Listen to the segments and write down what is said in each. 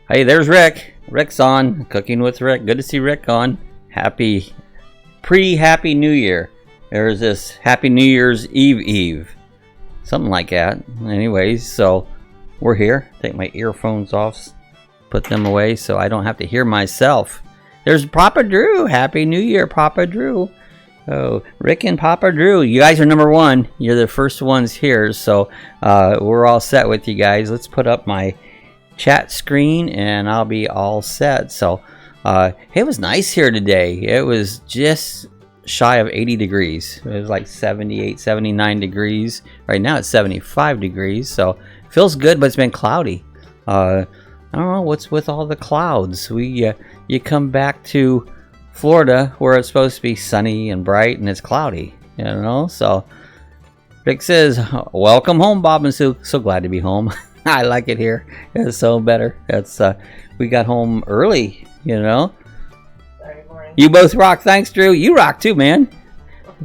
Hey, there's Rick. Rick's on. Cooking with Rick. Good to see Rick on. Happy New Year. There's this Happy New Year's Eve. Something like that. Anyways, so we're here. Take my earphones off. Put them away so I don't have to hear myself. There's Papa Drew. Happy New Year, Papa Drew. Oh, Rick and Papa Drew. You guys are number one. You're the first ones here. So we're all set with you guys. Let's put up my chat screen and I'll be all set. So it was nice here today. It was just shy of 80 degrees. It was like 78 79 degrees. Right now it's 75 degrees, so it feels good, but it's been cloudy. I don't know what's with all the clouds. You come back to Florida where it's supposed to be sunny and bright and it's cloudy, you know. So Rick says, welcome home, Bob and Sue. So glad to be home. I like it here. It's so better. It's we got home early, you know. Sorry, morning. You both rock. Thanks, Drew. You rock too, man.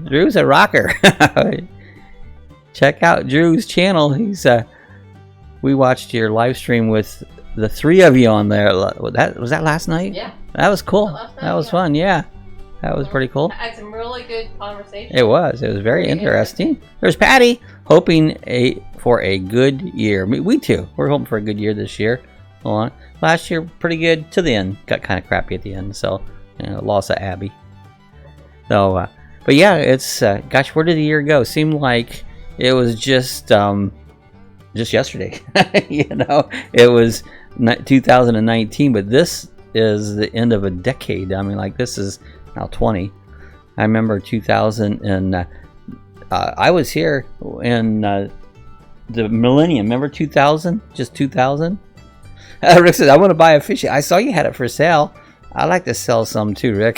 Drew's a rocker. Check out Drew's channel. He's we watched your live stream with the three of you on there. Was that last night? Yeah. That was cool. That was fun. Yeah. That was pretty cool. I had some really good conversation. It was very interesting. There's Patty, hoping for a good year. We too. We're hoping for a good year this year. Last year, pretty good to the end. Got kind of crappy at the end, so loss of Abby. So, but yeah, it's gosh, where did the year go? Seemed like it was just yesterday. It was 2019, but this is the end of a decade. I mean, like this is now 20. I remember 2000 and I was here in the millennium. Remember 2000? Just 2000? Rick says, I want to buy a fish. I saw you had it for sale. I like to sell some too, Rick.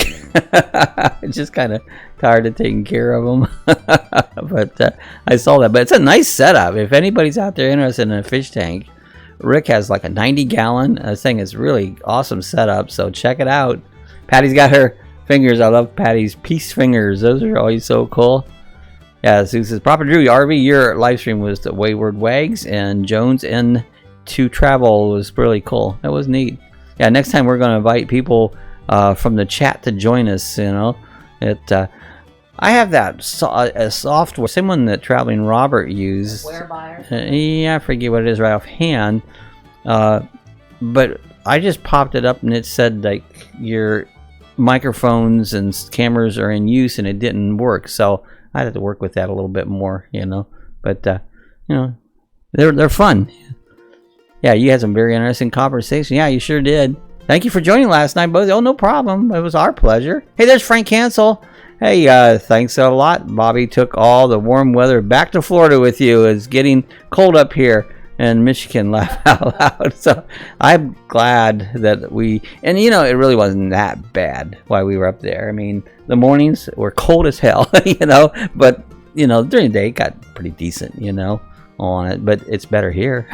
Just kind of tired of taking care of them. But I saw that. But it's a nice setup. If anybody's out there interested in a fish tank, Rick has like a 90-gallon thing. It's really awesome setup. So check it out. Patty's got her fingers. I love Patty's peace fingers. Those are always so cool. Yeah, Sue says, Papa Drew, RV, your live stream was the Wayward Wags, and Jones and to Travel was really cool. That was neat. Yeah, next time we're going to invite people from the chat to join us, you know. I have that software, someone that Traveling Robert used. Yeah, I forget what it is right offhand. But I just popped it up and it said like your microphones and cameras are in use and it didn't work. So I had to work with that a little bit more, you know. But they're fun. Yeah, you had some very interesting conversation. Yeah, you sure did. Thank you for joining last night, both. Oh, no problem. It was our pleasure. Hey, there's Frank Hansel. Hey, thanks a lot. Bobby took all the warm weather back to Florida with you. It's getting cold up here in Michigan. Laugh out loud. So I'm glad that and it really wasn't that bad while we were up there. I mean, the mornings were cold as hell, but during the day it got pretty decent, on it, but it's better here.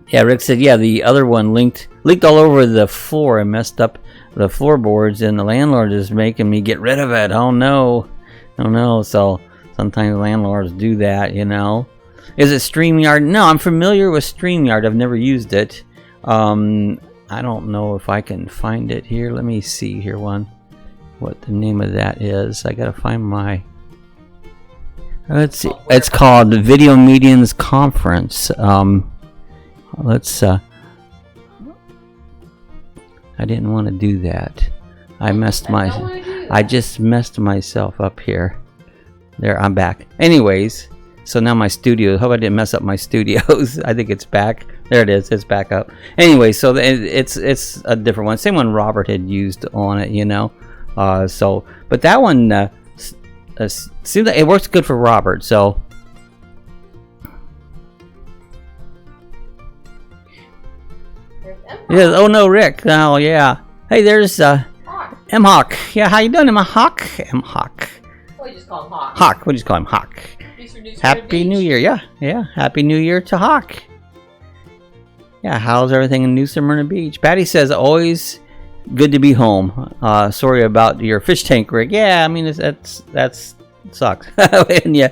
Yeah, Rick said, yeah, the other one leaked all over the floor and messed up the floorboards, and the landlord is making me get rid of it. Oh no. So sometimes landlords do that. Is it StreamYard? No, I'm familiar with StreamYard. I've never used it. I don't know if I can find it here. Let me see here what the name of that is. I gotta find my. Let's see. It's called Video Medians Conference. Let's. I didn't want to do that. I just messed myself up here. There, I'm back. Anyways, so now my studio. Hope I didn't mess up my studios. I think it's back. There it is. It's back up. Anyway, so it's a different one. Same one Robert had used on it. But that one. Seems like it works good for Robert, so yeah. Oh no, Rick. Oh yeah. Hey, there's M-Hawk. Yeah, how you doing, M-Hawk? M-Hawk. What do you just call him, Hawk? Hawk. What do you call him, Hawk? Happy New Year. Yeah. Happy New Year to Hawk. Yeah, how's everything in New Smyrna Beach? Patty says always good to be home. Sorry about your fish tank rig. Yeah, I mean that's sucks. And you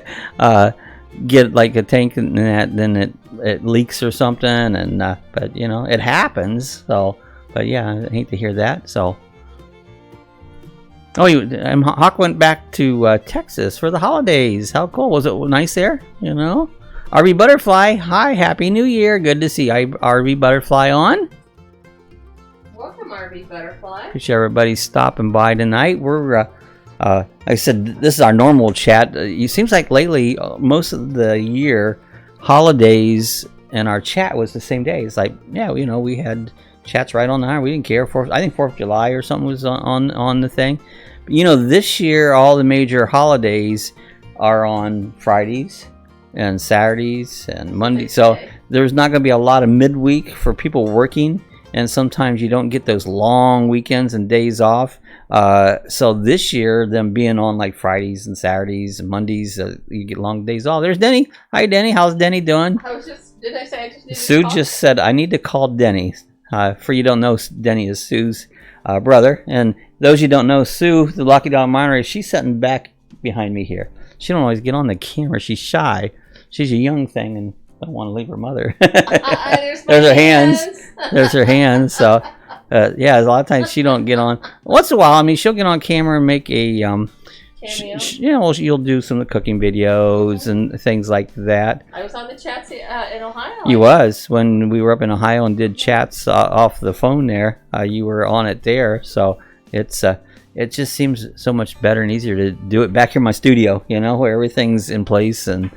get like a tank and then it leaks or something, and but you know it happens. So, but yeah, I hate to hear that. So, Hawk went back to Texas for the holidays. How cool was it? Nice there, you know. RV Butterfly, hi, Happy New Year. Good to see RV Butterfly on. Welcome, RV Butterfly. Appreciate everybody stopping by tonight. We're, like I said, this is our normal chat. It seems like lately, most of the year, holidays and our chat was the same day. It's like, yeah, you know, we had chats right on the hour. We didn't care. I think 4th of July or something was on the thing. But, you know, this year, all the major holidays are on Fridays and Saturdays and Mondays. So there's not going to be a lot of midweek for people working. And sometimes you don't get those long weekends and days off. So this year, them being on like Fridays and Saturdays and Mondays, you get long days off. There's Denny. Hi, Denny. How's Denny doing? Did I say I just needed Sue to call? just said, I need to call Denny. For you don't know, Denny is Sue's brother. And those you don't know, Sue, the Lucky Dog Miner, she's sitting back behind me here. She don't always get on the camera. She's shy. She's a young thing and don't want to leave her mother. There's her hands. There's her hands. So, yeah, a lot of times she don't get on. Once in a while, I mean, she'll get on camera and make a, cameo. You know, you'll do some of the cooking videos and things like that. I was on the chats in Ohio. You was when we were up in Ohio and did chats off the phone there. You were on it there. So it's it just seems so much better and easier to do it back here in my studio, you know, where everything's in place and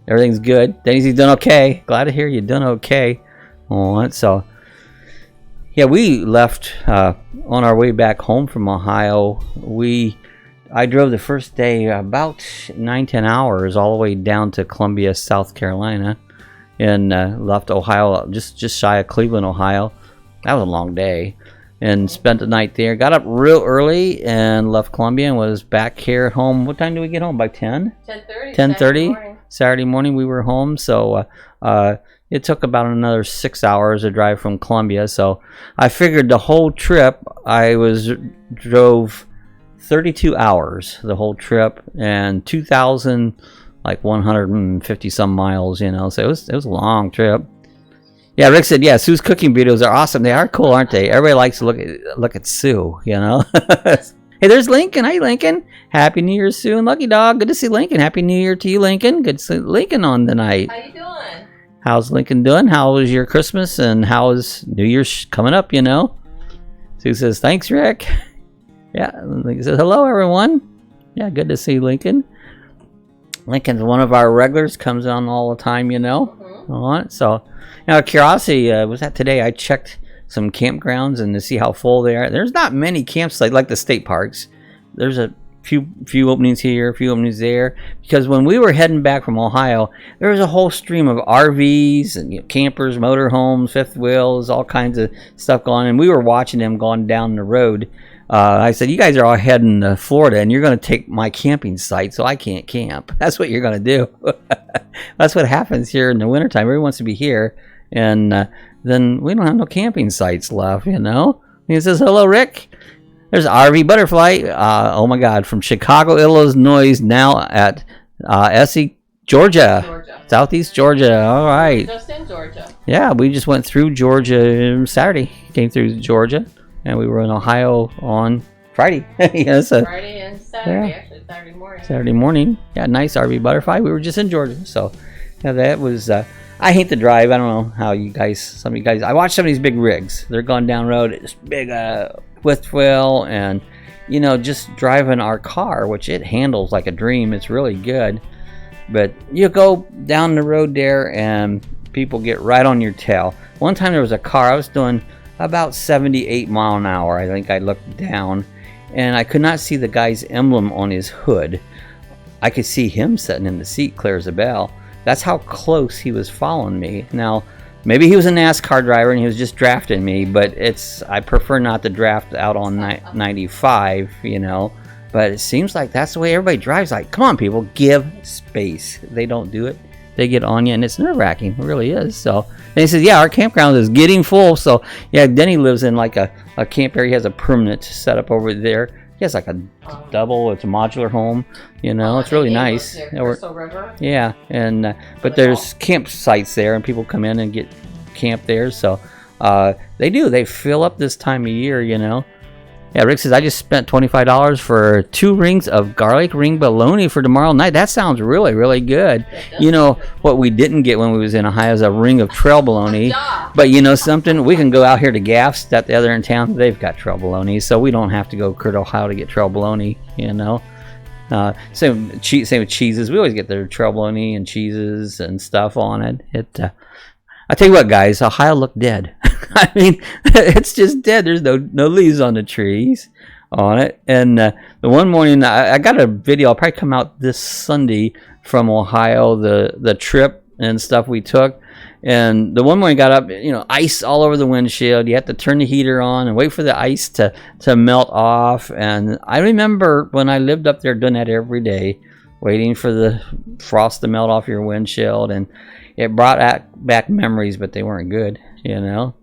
everything's good. Denny's done okay. Glad to hear you done okay. So, yeah, we left on our way back home from Ohio. I drove the first day about 9-10 hours all the way down to Columbia, South Carolina, and left Ohio just shy of Cleveland, Ohio. That was a long day. And spent the night there. Got up real early and left Columbia and was back here at home. What time did we get home? By 10? 10:30. 10:30. Saturday morning we were home. So it took about another 6 hours to drive from Columbia. So I figured the whole trip drove 32 hours the whole trip and 2,150 some miles. You know, so it was a long trip. Yeah, Rick said, yeah, Sue's cooking videos are awesome. They are cool, aren't they? Everybody likes to look at Sue, you know. Hey, there's Lincoln. Hi, Lincoln. Happy New Year, Sue and Lucky Dog. Good to see Lincoln. Happy New Year to you, Lincoln. Good to see Lincoln on tonight. How you doing? How's Lincoln doing? How was your Christmas and how is New Year's coming up, you know? Sue says, thanks, Rick. Yeah, Lincoln says, hello, everyone. Yeah, good to see Lincoln. Lincoln's one of our regulars, comes on all the time, you know. So, now, curiosity was that today I checked some campgrounds and to see how full they are. There's not many campsites like the state parks. There's a few openings here, a few openings there. Because when we were heading back from Ohio, there was a whole stream of RVs and campers, motorhomes, fifth wheels, all kinds of stuff going on. And we were watching them going down the road. I said, you guys are all heading to Florida and you're going to take my camping site so I can't camp. That's what you're going to do. That's what happens here in the wintertime. Everyone wants to be here. And then we don't have no camping sites left, you know. And he says, hello, Rick. There's RV Butterfly. Oh, my God. From Chicago, Illinois, now at Essie, Georgia. Southeast Georgia. All right. Just in Georgia. Yeah, we just went through Georgia Saturday. Came through Georgia. And we were in Ohio on Friday. Yes, Friday and Saturday, yeah. Actually, Saturday morning. Saturday morning. Yeah, nice RV Butterfly. We were just in Georgia. So, yeah, that was... I hate to drive. I don't know how some of you guys... I watch some of these big rigs. They're going down road. It's big fifth wheel. And, you know, just driving our car, which it handles like a dream. It's really good. But you go down the road there and people get right on your tail. One time there was a car. I was doing... about 78 mile an hour. I think I looked down and I could not see the guy's emblem on his hood. I could see him sitting in the seat clear as a bell. That's how close he was following me. Now, maybe he was a NASCAR driver and he was just drafting me, but I prefer not to draft out on 95, you know. But it seems like that's the way everybody drives. Like, come on, people, give space. They don't do it. they get on you, and it's nerve-wracking. It really is. So and he says, yeah, our campground is getting full. So yeah, Denny lives in like a camp area. He has a permanent setup over there. He has like a double. It's a modular home. You know, it's really nice. Yeah, and but there's campsites there, and people come in and get camp there. So they fill up this time of year. You know. Yeah, Rick says, I just spent $25 for 2 rings of garlic ring bologna for tomorrow night. That sounds really, really good. You know, what we didn't get when we was in Ohio is a ring of trail bologna. But you know something? We can go out here to Gaff's, that the other in town. They've got trail bologna, so we don't have to go to Ohio to get trail bologna, you know. Same with cheeses. We always get their trail bologna and cheeses and stuff on it. I tell you what, guys, Ohio looked dead. I mean, it's just dead. There's no leaves on the trees on it. And the one morning, I got a video. I'll probably come out this Sunday from Ohio, the trip and stuff we took. And the one morning I got up, you know, ice all over the windshield. You have to turn the heater on and wait for the ice to melt off. And I remember when I lived up there doing that every day, waiting for the frost to melt off your windshield. And it brought back memories, but they weren't good, you know.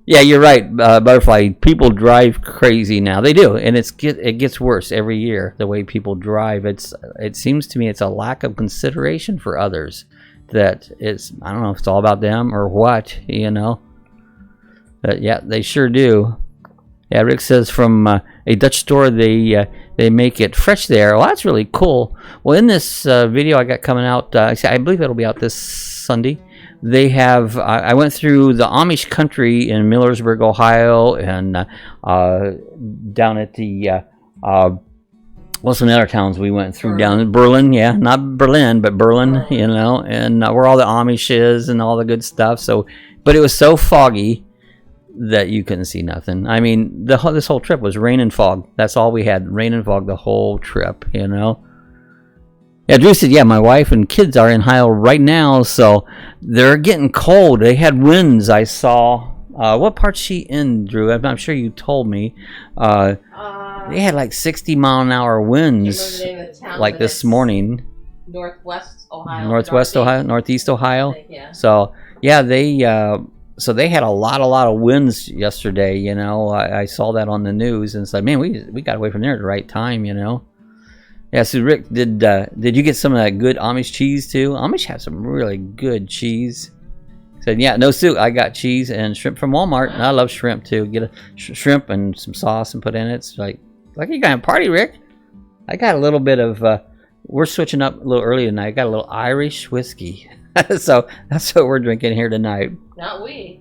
Yeah, you're right, Butterfly. People drive crazy now. They do, and it gets worse every year. The way people drive, it seems to me it's a lack of consideration for others. That it's, I don't know if it's all about them or what, you know. But yeah, they sure do. Yeah, Rick says from a Dutch store they make it fresh there. Well, that's really cool. Well, in this video I got coming out, I believe it'll be out this Sunday. They have, I went through the Amish country in Millersburg, Ohio, and down at the, well, some other towns we went through down in Berlin, yeah, not Berlin, but Berlin, you know, and where all the Amish is and all the good stuff. So, but it was so foggy that you couldn't see nothing. I mean, this whole trip was rain and fog. That's all we had, rain and fog the whole trip, you know. Yeah, Drew said, yeah, my wife and kids are in Ohio right now, so they're getting cold. They had winds, I saw. What part's she in, Drew? I'm sure you told me. They had like 60-mile-an-hour winds, like this morning. Northwest Ohio. Northwest Ohio, Northeast Ohio. Yeah. So, yeah, they had a lot of winds yesterday, you know. I saw that on the news and said, man, we got away from there at the right time, you know. Yeah, so Rick, did you get some of that good Amish cheese too? Amish have some really good cheese. Said, yeah, no soup. I got cheese and shrimp from Walmart, and I love shrimp too. Get a shrimp and some sauce and put in it. It's like you got a party, Rick. I got a little bit of. We're switching up a little early tonight. I got a little Irish whiskey, so that's what we're drinking here tonight. Not we.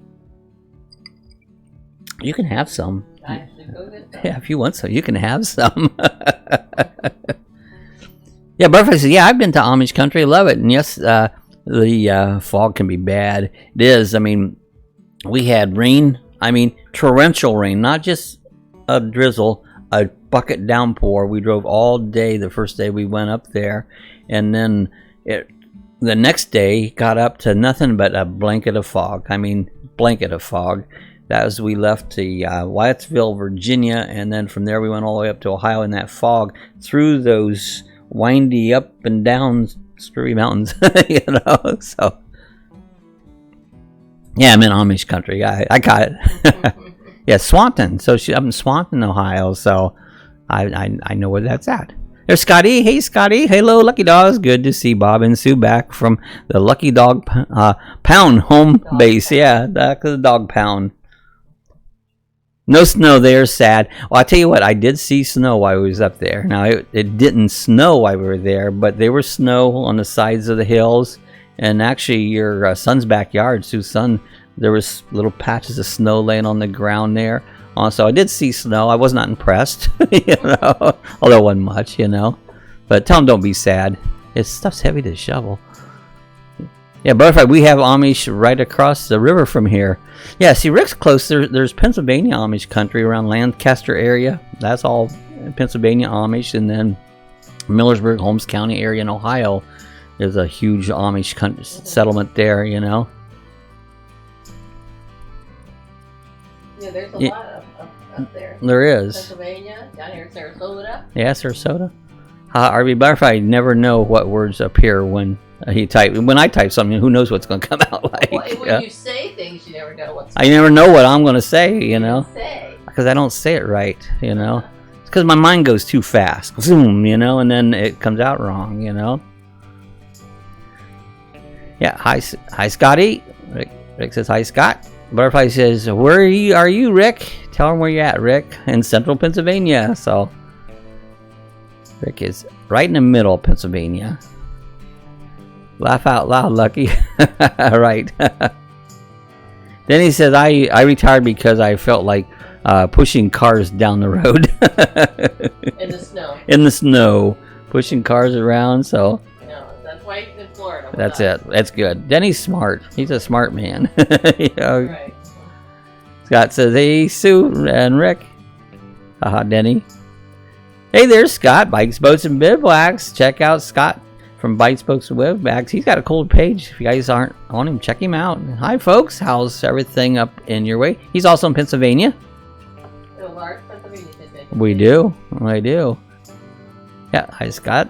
You can have some. I should go get some. Yeah, if you want some, you can have some. Yeah, Butterfly says, yeah, I've been to Amish country. Love it. And yes, the fog can be bad. It is. I mean, we had rain. I mean, torrential rain, not just a drizzle, a bucket downpour. We drove all day the first day we went up there. And then the next day got up to nothing but a blanket of fog. I mean, blanket of fog. That was, we left to Wyattsville, Virginia. And then from there we went all the way up to Ohio in that fog through those windy up and down screwy mountains, you know. So yeah, I'm in Amish country. I got it. Yeah, Swanton. So I'm in Swanton, Ohio. So I know where that's at. There's Scotty. Hey, Scotty. Hello, Lucky Dogs. Good to see Bob and Sue back from the Lucky Dog Pound home base. Yeah, the dog pound. No snow there, sad. Well, I tell you what, I did see snow while we was up there. Now, it didn't snow while we were there, but there was snow on the sides of the hills. And actually, your son's backyard, Sue's son, there was little patches of snow laying on the ground there. So I did see snow. I was not impressed, you know, although it wasn't much, you know. But tell them don't be sad. Stuff's heavy to shovel. Yeah, Butterfly, we have Amish right across the river from here. Yeah, see, Rick's close. There's Pennsylvania Amish country around Lancaster area. That's all Pennsylvania Amish. And then Millersburg, Holmes County area in Ohio. There's a huge Amish settlement there, you know. Yeah, there's a lot up there. There is. Pennsylvania, down here in Sarasota. Yeah, Sarasota. RV Butterfly, you never know what words appear when He typed. When I type something, who knows what's going to come out like? Well, when you say things, you never know what's. I never know what I'm going to say, you know, say. because I don't say it right, you know. It's because my mind goes too fast, zoom, you know, and then it comes out wrong, you know. Yeah, hi Scotty. Rick says hi, Scott. Butterfly says, where are you, Rick? Tell him where you're at, Rick. In central Pennsylvania. So Rick is right in the middle of Pennsylvania. Laugh out loud, Lucky. Right. Then he says, I retired because I felt like pushing cars down the road. In the snow. In the snow. Pushing cars around, so. No, that's why he's in Florida. That's it. That's good. Denny's smart. He's a smart man. You know? Right. Scott says, hey, Sue and Rick. Haha, Denny. Hey, there's Scott. Bikes, Boats, and Bivouacs. Check out Scott from Bikes, Boats, and Bivouacs. He's got a cool page. If you guys aren't on him, check him out. Hi, folks. How's everything up in your way? He's also in Pennsylvania. A large Pennsylvania business. We do. We do. Yeah, hi, Scott.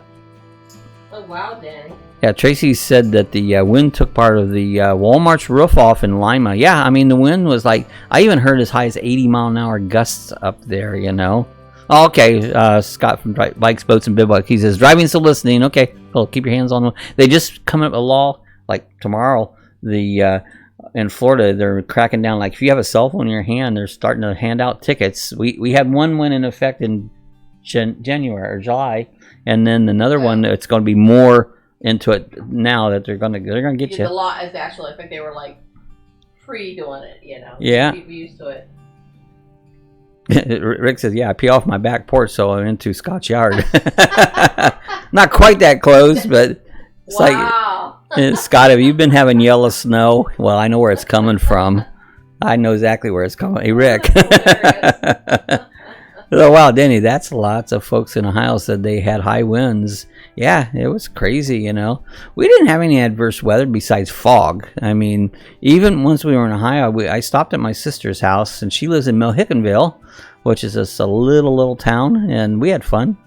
Oh, wow, Danny. Yeah, Tracy said that the wind took part of the Walmart's roof off in Lima. Yeah, I mean, the wind was like, I even heard as high as 80-mile-an-hour gusts up there, you know. Oh, okay, Scott from Bikes, Boats, and Bivouac. He says, driving still listening. Okay, well, keep your hands on them. They just come up with a law, like tomorrow, in Florida, they're cracking down. Like, if you have a cell phone in your hand, they're starting to hand out tickets. We had one went in effect in January or July, and then another one that's going to be more into it now that they're gonna get you. The law is actually, I think they were like pre-doing it, you know. Yeah. People used to it. Rick says, yeah, I pee off my back porch, so I'm into Scott's yard. Not quite that close, but it's wow. Like, Scott, have you been having yellow snow? Well, I know where it's coming from. I know exactly where it's coming. Hey, Rick. Oh, wow, Denny, that's lots of folks in Ohio said they had high winds. Yeah, it was crazy, you know. We didn't have any adverse weather besides fog. I mean, even once we were in Ohio, I stopped at my sister's house, and she lives in Milhickenville, which is just a little town, and we had fun.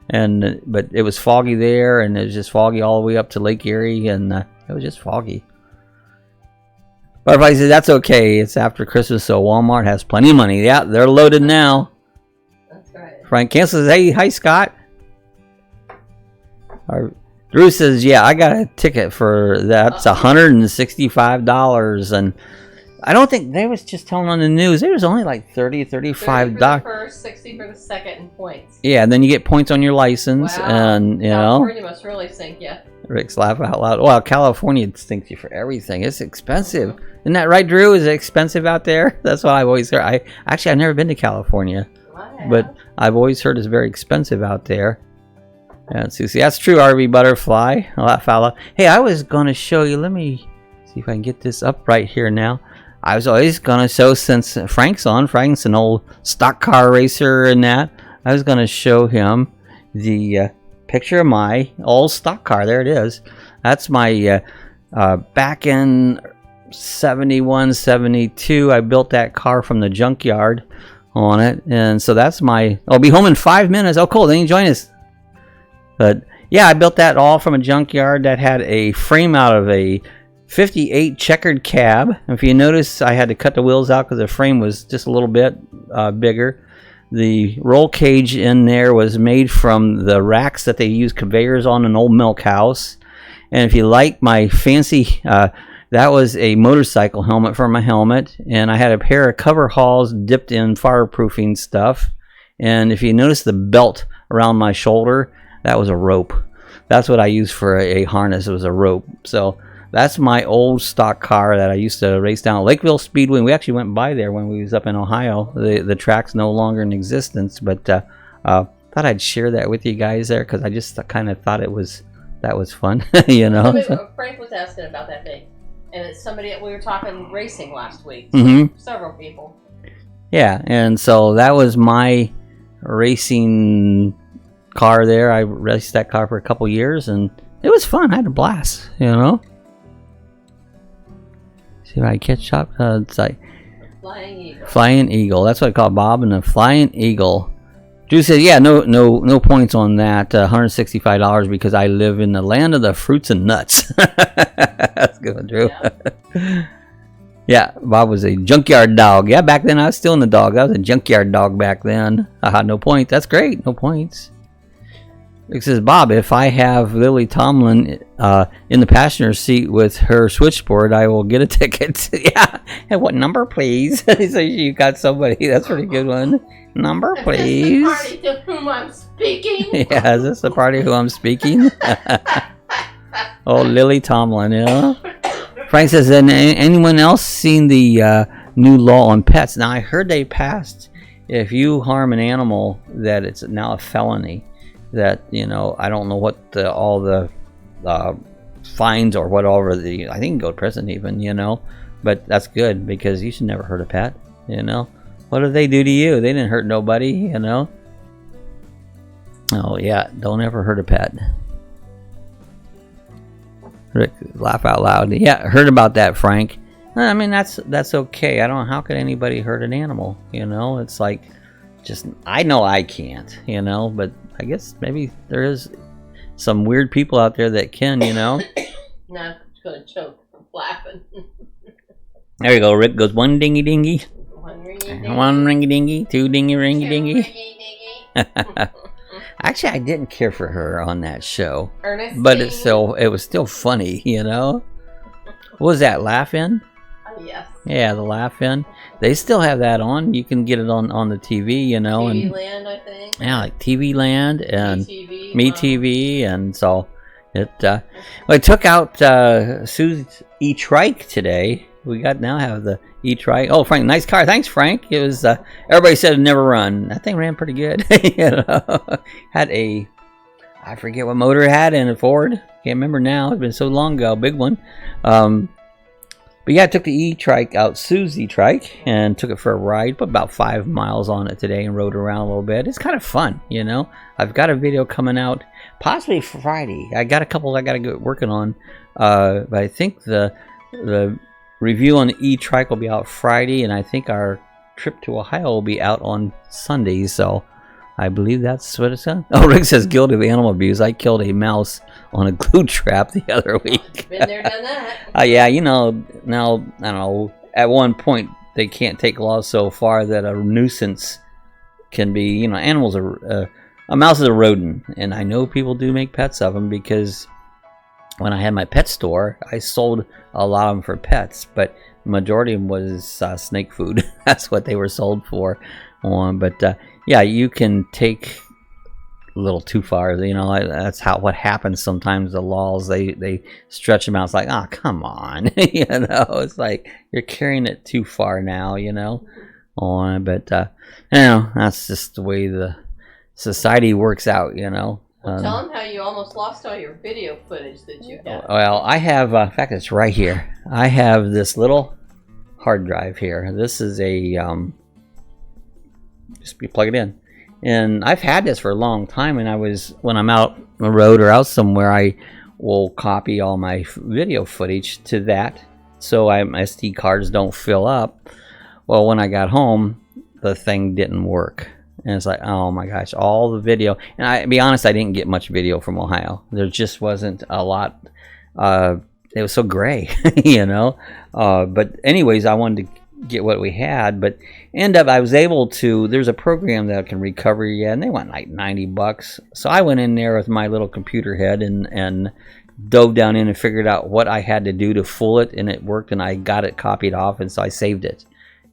But it was foggy there, and it was just foggy all the way up to Lake Erie, and it was just foggy. But everybody says, that's okay. It's after Christmas, so Walmart has plenty of money. Yeah, they're loaded now. Frank Cancel says, hey, hi, Scott. Drew says, yeah, I got a ticket for that. It's $165. And I don't think they was just telling on the news. It was only like $30, $35. 30 for the first, 60 for the second, and points. Yeah, and then you get points on your license. Wow. And, you California know. must really sink you. Rick's laughing out loud. Well, California stinks you for everything. It's expensive. Isn't that right, Drew? Is it expensive out there? That's what I've always heard. I've never been to California. But I've always heard it's very expensive out there. And Susie, that's true, RV Butterfly. Hey, I was going to show you. Let me see if I can get this up right here now. I was always going to show, since Frank's an old stock car racer and that, I was going to show him the picture of my old stock car. There it is. That's my back in 71, 72. I built that car from the junkyard on it, and so that's I'll be home in 5 minutes. Oh, cool, then you join us. But yeah, I built that all from a junkyard that had a frame out of a 58 checkered cab. If you notice, I had to cut the wheels out because the frame was just a little bit bigger. The roll cage in there was made from the racks that they use conveyors on an old milk house. And if you like my fancy that was a motorcycle helmet for my helmet, and I had a pair of cover hauls dipped in fireproofing stuff. And if you notice the belt around my shoulder, that was a rope. That's what I used for a harness. It was a rope. So that's my old stock car that I used to race down at Lakeville Speedway. We actually went by there when we was up in Ohio. The track's no longer in existence, but thought I'd share that with you guys there because I just kind of thought that was fun, you know. Frank was asking about that thing. And it's somebody, we were talking racing last week. Mm-hmm. Several people. Yeah, and so that was my racing car there. I raced that car for a couple years, and it was fun. I had a blast, you know. See if I catch up. It's like Flying Eagle. Flying Eagle. That's what I call Bob and the Flying Eagle Drew says, yeah, no points on that. $165 because I live in the land of the fruits and nuts. That's good, Drew. Yeah. Yeah, Bob was a junkyard dog. Yeah, back then I was still in the dog. I was a junkyard dog back then. No points. That's great. No points. It says, Bob, if I have Lily Tomlin in the passenger seat with her switchboard, I will get a ticket. Yeah. And what number, please? So you got somebody. That's a pretty good one. Number, please. Is this the party to whom I'm speaking? Yeah, is this the party who I'm speaking? Oh, Lily Tomlin, yeah. Frank says, has anyone else seen the new law on pets? Now, I heard they passed, if you harm an animal, that it's now a felony. That, you know, I don't know what all the fines or whatever, I think you can go to prison even, you know. But that's good, because you should never hurt a pet, you know. What did they do to you? They didn't hurt nobody, you know. Oh, yeah, don't ever hurt a pet. Rick, laugh out loud. Yeah, heard about that, Frank. I mean, that's okay. I don't know, how could anybody hurt an animal, you know? It's like, just, I know I can't, you know, but I guess maybe there is some weird people out there that can, you know. No, I'm gonna choke from laughing. There you go. Rick goes, one dingy dingy, One ringy dingy. one ringy dingy, two dingy ringy dingy. Ringy dingy. Actually, I didn't care for her on that show, Ernestine. but it was still funny, you know. What was that, Laugh-In? Yes. Yeah, the Laugh-In. They still have that on. You can get it on the TV, you know. TV and Land, I think. yeah, like TV Land and Me TV, and so it. Well, I took out Sue's e-trike today. We now have the e-trike. Oh, Frank, nice car. Thanks, Frank. It was. Everybody said it never run. That thing ran pretty good. You know, had I forget what motor it had in a Ford. Can't remember now. It's been so long ago. Big one. But yeah, I took the e-trike out, Sue's e-trike, and took it for a ride. Put about 5 miles on it today and rode around a little bit. It's kind of fun, you know. I've got a video coming out possibly Friday. I got a couple I got to get working on. But I think the review on the e-trike will be out Friday, and I think our trip to Ohio will be out on Sunday. So I believe that's what it's on. Oh, Rick says guilty of animal abuse. I killed a mouse on a glue trap the other week. Been there, done that. Yeah, you know, now, I don't know, at one point they can't take laws so far that a nuisance can be, you know, animals are, a mouse is a rodent, and I know people do make pets of them, because when I had my pet store, I sold a lot of them for pets, but the majority of them was snake food. That's what they were sold for. But yeah, you can take a little too far, you know. That's what happens sometimes. The laws, they stretch them out. It's like, oh, come on. You know, it's like you're carrying it too far now, you know. But you know, that's just the way the society works out, you know. Well, tell them how you almost lost all your video footage that you had. Well, I have, in fact, it's right here. I have this little hard drive here. This is a just you plug it in, and I've had this for a long time. And when I'm out on the road or out somewhere, I will copy all my video footage to that, so my SD cards don't fill up. Well, when I got home, the thing didn't work, and it's like, oh my gosh, all the video. And I be honest, I didn't get much video from Ohio. There just wasn't a lot. It was so gray, you know. But anyways, I wanted to get what we had, but I was able to. There's a program that can recover you, and they want like $90. So I went in there with my little computer head and dove down in and figured out what I had to do to fool it, and it worked, and I got it copied off, and so I saved it,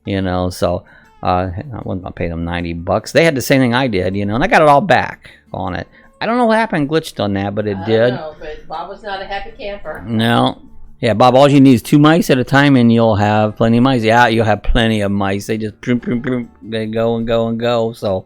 you know. So I wasn't gonna pay them $90. They had the same thing I did, you know, and I got it all back on it. I don't know what happened, glitched on that, but it did. I don't know, but Bob was not a happy camper. No. Yeah, Bob, all you need is 2 mice at a time, and you'll have plenty of mice. Yeah, you'll have plenty of mice. They just they go and go and go. So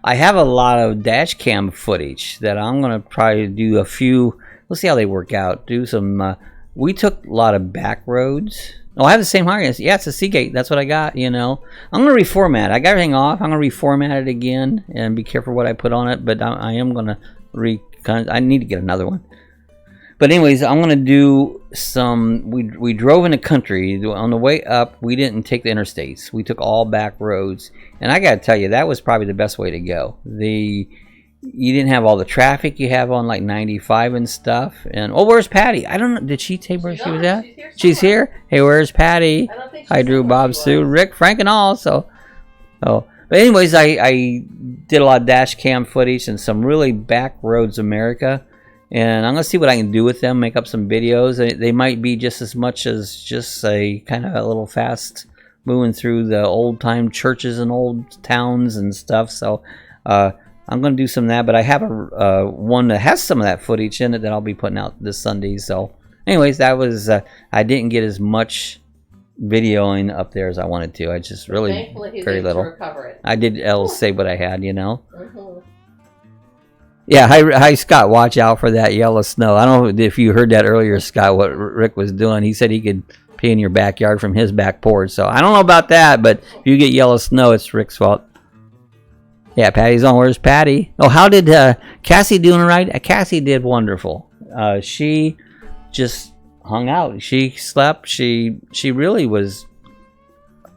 I have a lot of dash cam footage that I'm going to probably do a few. Let's see how they work out. Do some. We took a lot of back roads. Oh, I have the same harness. Yeah, it's a Seagate. That's what I got, you know. I'm going to reformat it. I got everything off. I'm going to reformat it again and be careful what I put on it. But I am going to I need to get another one. But anyways, I'm gonna do some. We drove in the country. On the way up, we didn't take the interstates. We took all back roads, and I gotta tell you, that was probably the best way to go. You didn't have all the traffic you have on like 95 and stuff. And oh, where's Patty? I don't know. Did she say where she was at? She's here. Hey, where's Patty? I don't think Hi, Drew, Bob, Sue, Rick, Frank, and all. So, but anyways, I did a lot of dash cam footage and some really back roads America. And I'm going to see what I can do with them, make up some videos. They might be just as much as just a kind of a little fast moving through the old time churches and old towns and stuff. So I'm going to do some of that. But I have a one that has some of that footage in it that I'll be putting out this Sunday. So anyways, that was, I didn't get as much videoing up there as I wanted to. I just really very little. I did say what I had, you know. Yeah, hi Scott, watch out for that yellow snow. I don't know if you heard that earlier, Scott, what Rick was doing. He said he could pee in your backyard from his back porch. So I don't know about that, but if you get yellow snow, it's Rick's fault. Yeah, Patty's on. Where's Patty? Oh, how did Cassie doing right? Cassie did wonderful. She just hung out. She slept. She really was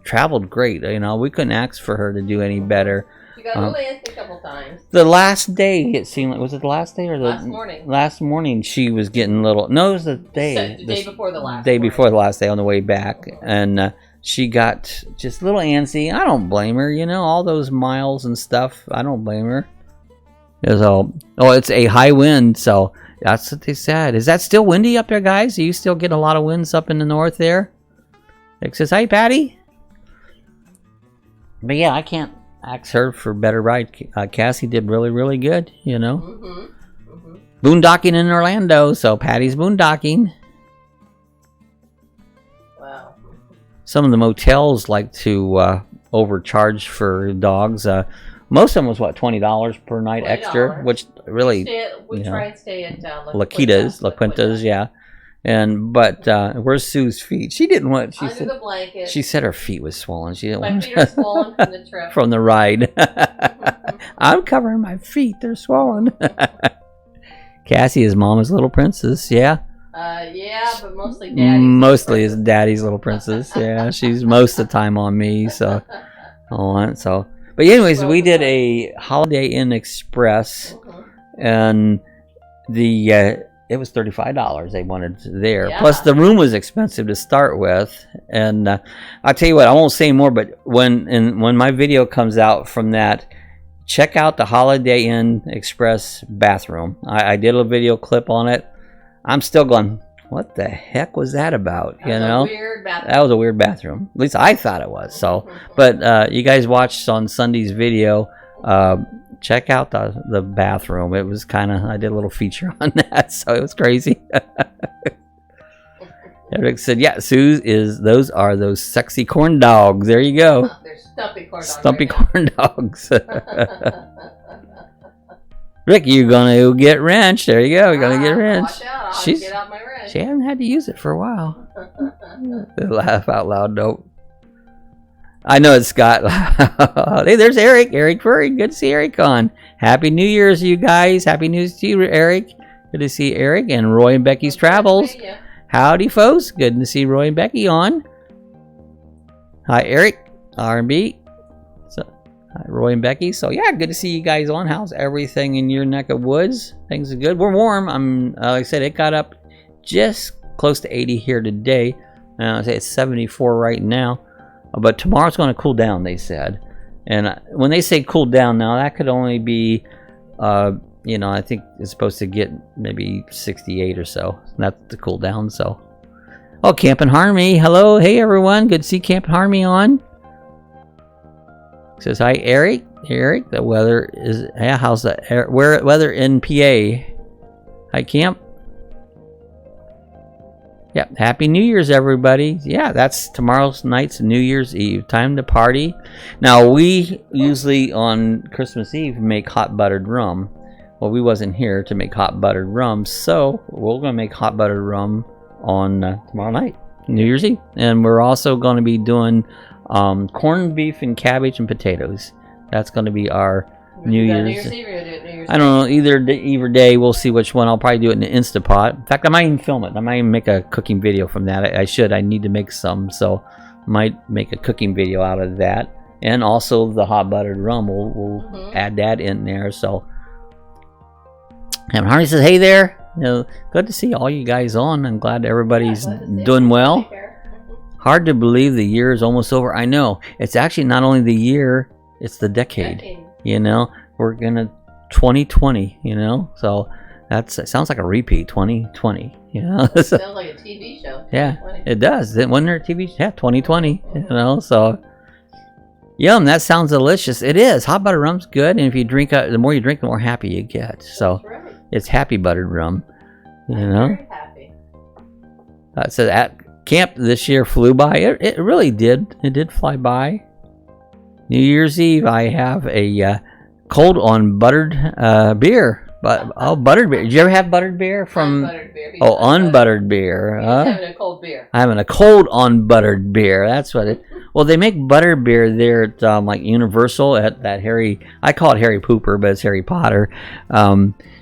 traveled great. You know, we couldn't ask for her to do any better. Got a couple times. The last day, it seemed like, was it the last day or the last morning? Last morning, she was getting little. No, it was the day. The day before the last. Day before the last day on the way back, and she got just a little antsy. I don't blame her. You know, all those miles and stuff. I don't blame her. It's a high wind, so that's what they said. Is that still windy up there, guys? Are you still getting a lot of winds up in the north there? It says, "Hi, Patty." But yeah, I can't ask her for better ride. Cassie did really, really good, you know. Boondocking in Orlando, so Patty's boondocking. Wow. Some of the motels like to overcharge for dogs. Most of them was what, $20 per night $20. Extra, which really we try and stay at La Quintas, yeah. But where's Sue's feet? She didn't want. She said the blanket. She said her feet was swollen. She didn't my want. feet are swollen from the trip. From the ride. I'm covering my feet. They're swollen. Cassie is Mama's little princess. Yeah. Yeah, but mostly Daddy's. Mostly is Daddy's little princess. Yeah, she's most of the time on me. So, But anyways, we did a Holiday Inn Express, and it was $35 they wanted there. Yeah. Plus, the room was expensive to start with. And I'll tell you what, I won't say more, but when my video comes out from that, check out the Holiday Inn Express bathroom. I did a video clip on it. I'm still going, what the heck was that about? You know? Weird bathroom. That was a weird bathroom. At least I thought it was. So, but you guys watched on Sunday's video. Check out the bathroom. It was kind of, I did a little feature on that, so it was crazy. Eric said, yeah, Sue those are those sexy corn dogs. There you go. They're stumpy corn dogs. Stumpy corn dogs. Rick, you're going to get wrenched. There you go. You're going to get wrenched. Watch out. I'll get out my wrench. She hasn't had to use it for a while. Laugh out loud, nope. I know it's Scott. Hey, there's Eric. Eric Furry. Good to see Eric on. Happy New Year's, you guys. Happy New Year's to you, Eric. Good to see Eric and Roy and Becky's Travels. Howdy, folks. Good to see Roy and Becky on. Hi, Eric. R&B. Hi, Roy and Becky. So, yeah, good to see you guys on. How's everything in your neck of woods? Things are good. We're warm. Like I said, it got up just close to 80 here today. I say it's 74 right now. But tomorrow's going to cool down, they said. And when they say cool down now, that could only be, I think it's supposed to get maybe 68 or so. That's the cool down, so. Oh, Camp and Harmony. Hello. Hey, everyone. Good to see Camp and Harmony on. Says, hi, Eric. Eric, the weather is, yeah, how's the weather in PA? Hi, Camp. Yeah, Happy New Year's, everybody. Yeah, that's tomorrow's night's New Year's Eve. Time to party. Now, we usually on Christmas Eve make hot buttered rum. Well, we wasn't here to make hot buttered rum, so we're going to make hot buttered rum on tomorrow night, New Year's Eve. And we're also going to be doing corned beef and cabbage and potatoes. That's going to be our New Year's I don't know, either day. We'll see which one. I'll probably do it in the Instapot. In fact, I might even film it. I might even make a cooking video from that. I should. I need to make some, so I might make a cooking video out of that. And also the hot buttered rum. We'll add that in there. So, and Harney says, "Hey there. You know, good to see all you guys on. I'm glad everybody's doing well. Hard to believe the year is almost over. I know. It's actually not only the year, it's the decade. You know, we're gonna 2020. You know, so it sounds like a repeat. 2020. You know, Sounds like a TV show. Yeah, it does. Wasn't there a TV show? Yeah, 2020. You know, so yum. That sounds delicious. It is. Hot buttered rum's good, and if you drink, the more you drink, the more happy you get. So. That's right. It's happy buttered rum, you know. Very happy. So at camp this year flew by. It really did. It did fly by. New Year's Eve, I have a cold on buttered beer. Buttered beer. Did you ever have buttered beer from? Unbuttered beer. Unbuttered beer. Having a cold beer. I'm having a cold on buttered beer. That's what it. Well, they make butter beer there at like Universal at that Harry. I call it Harry Pooper, but it's Harry Potter.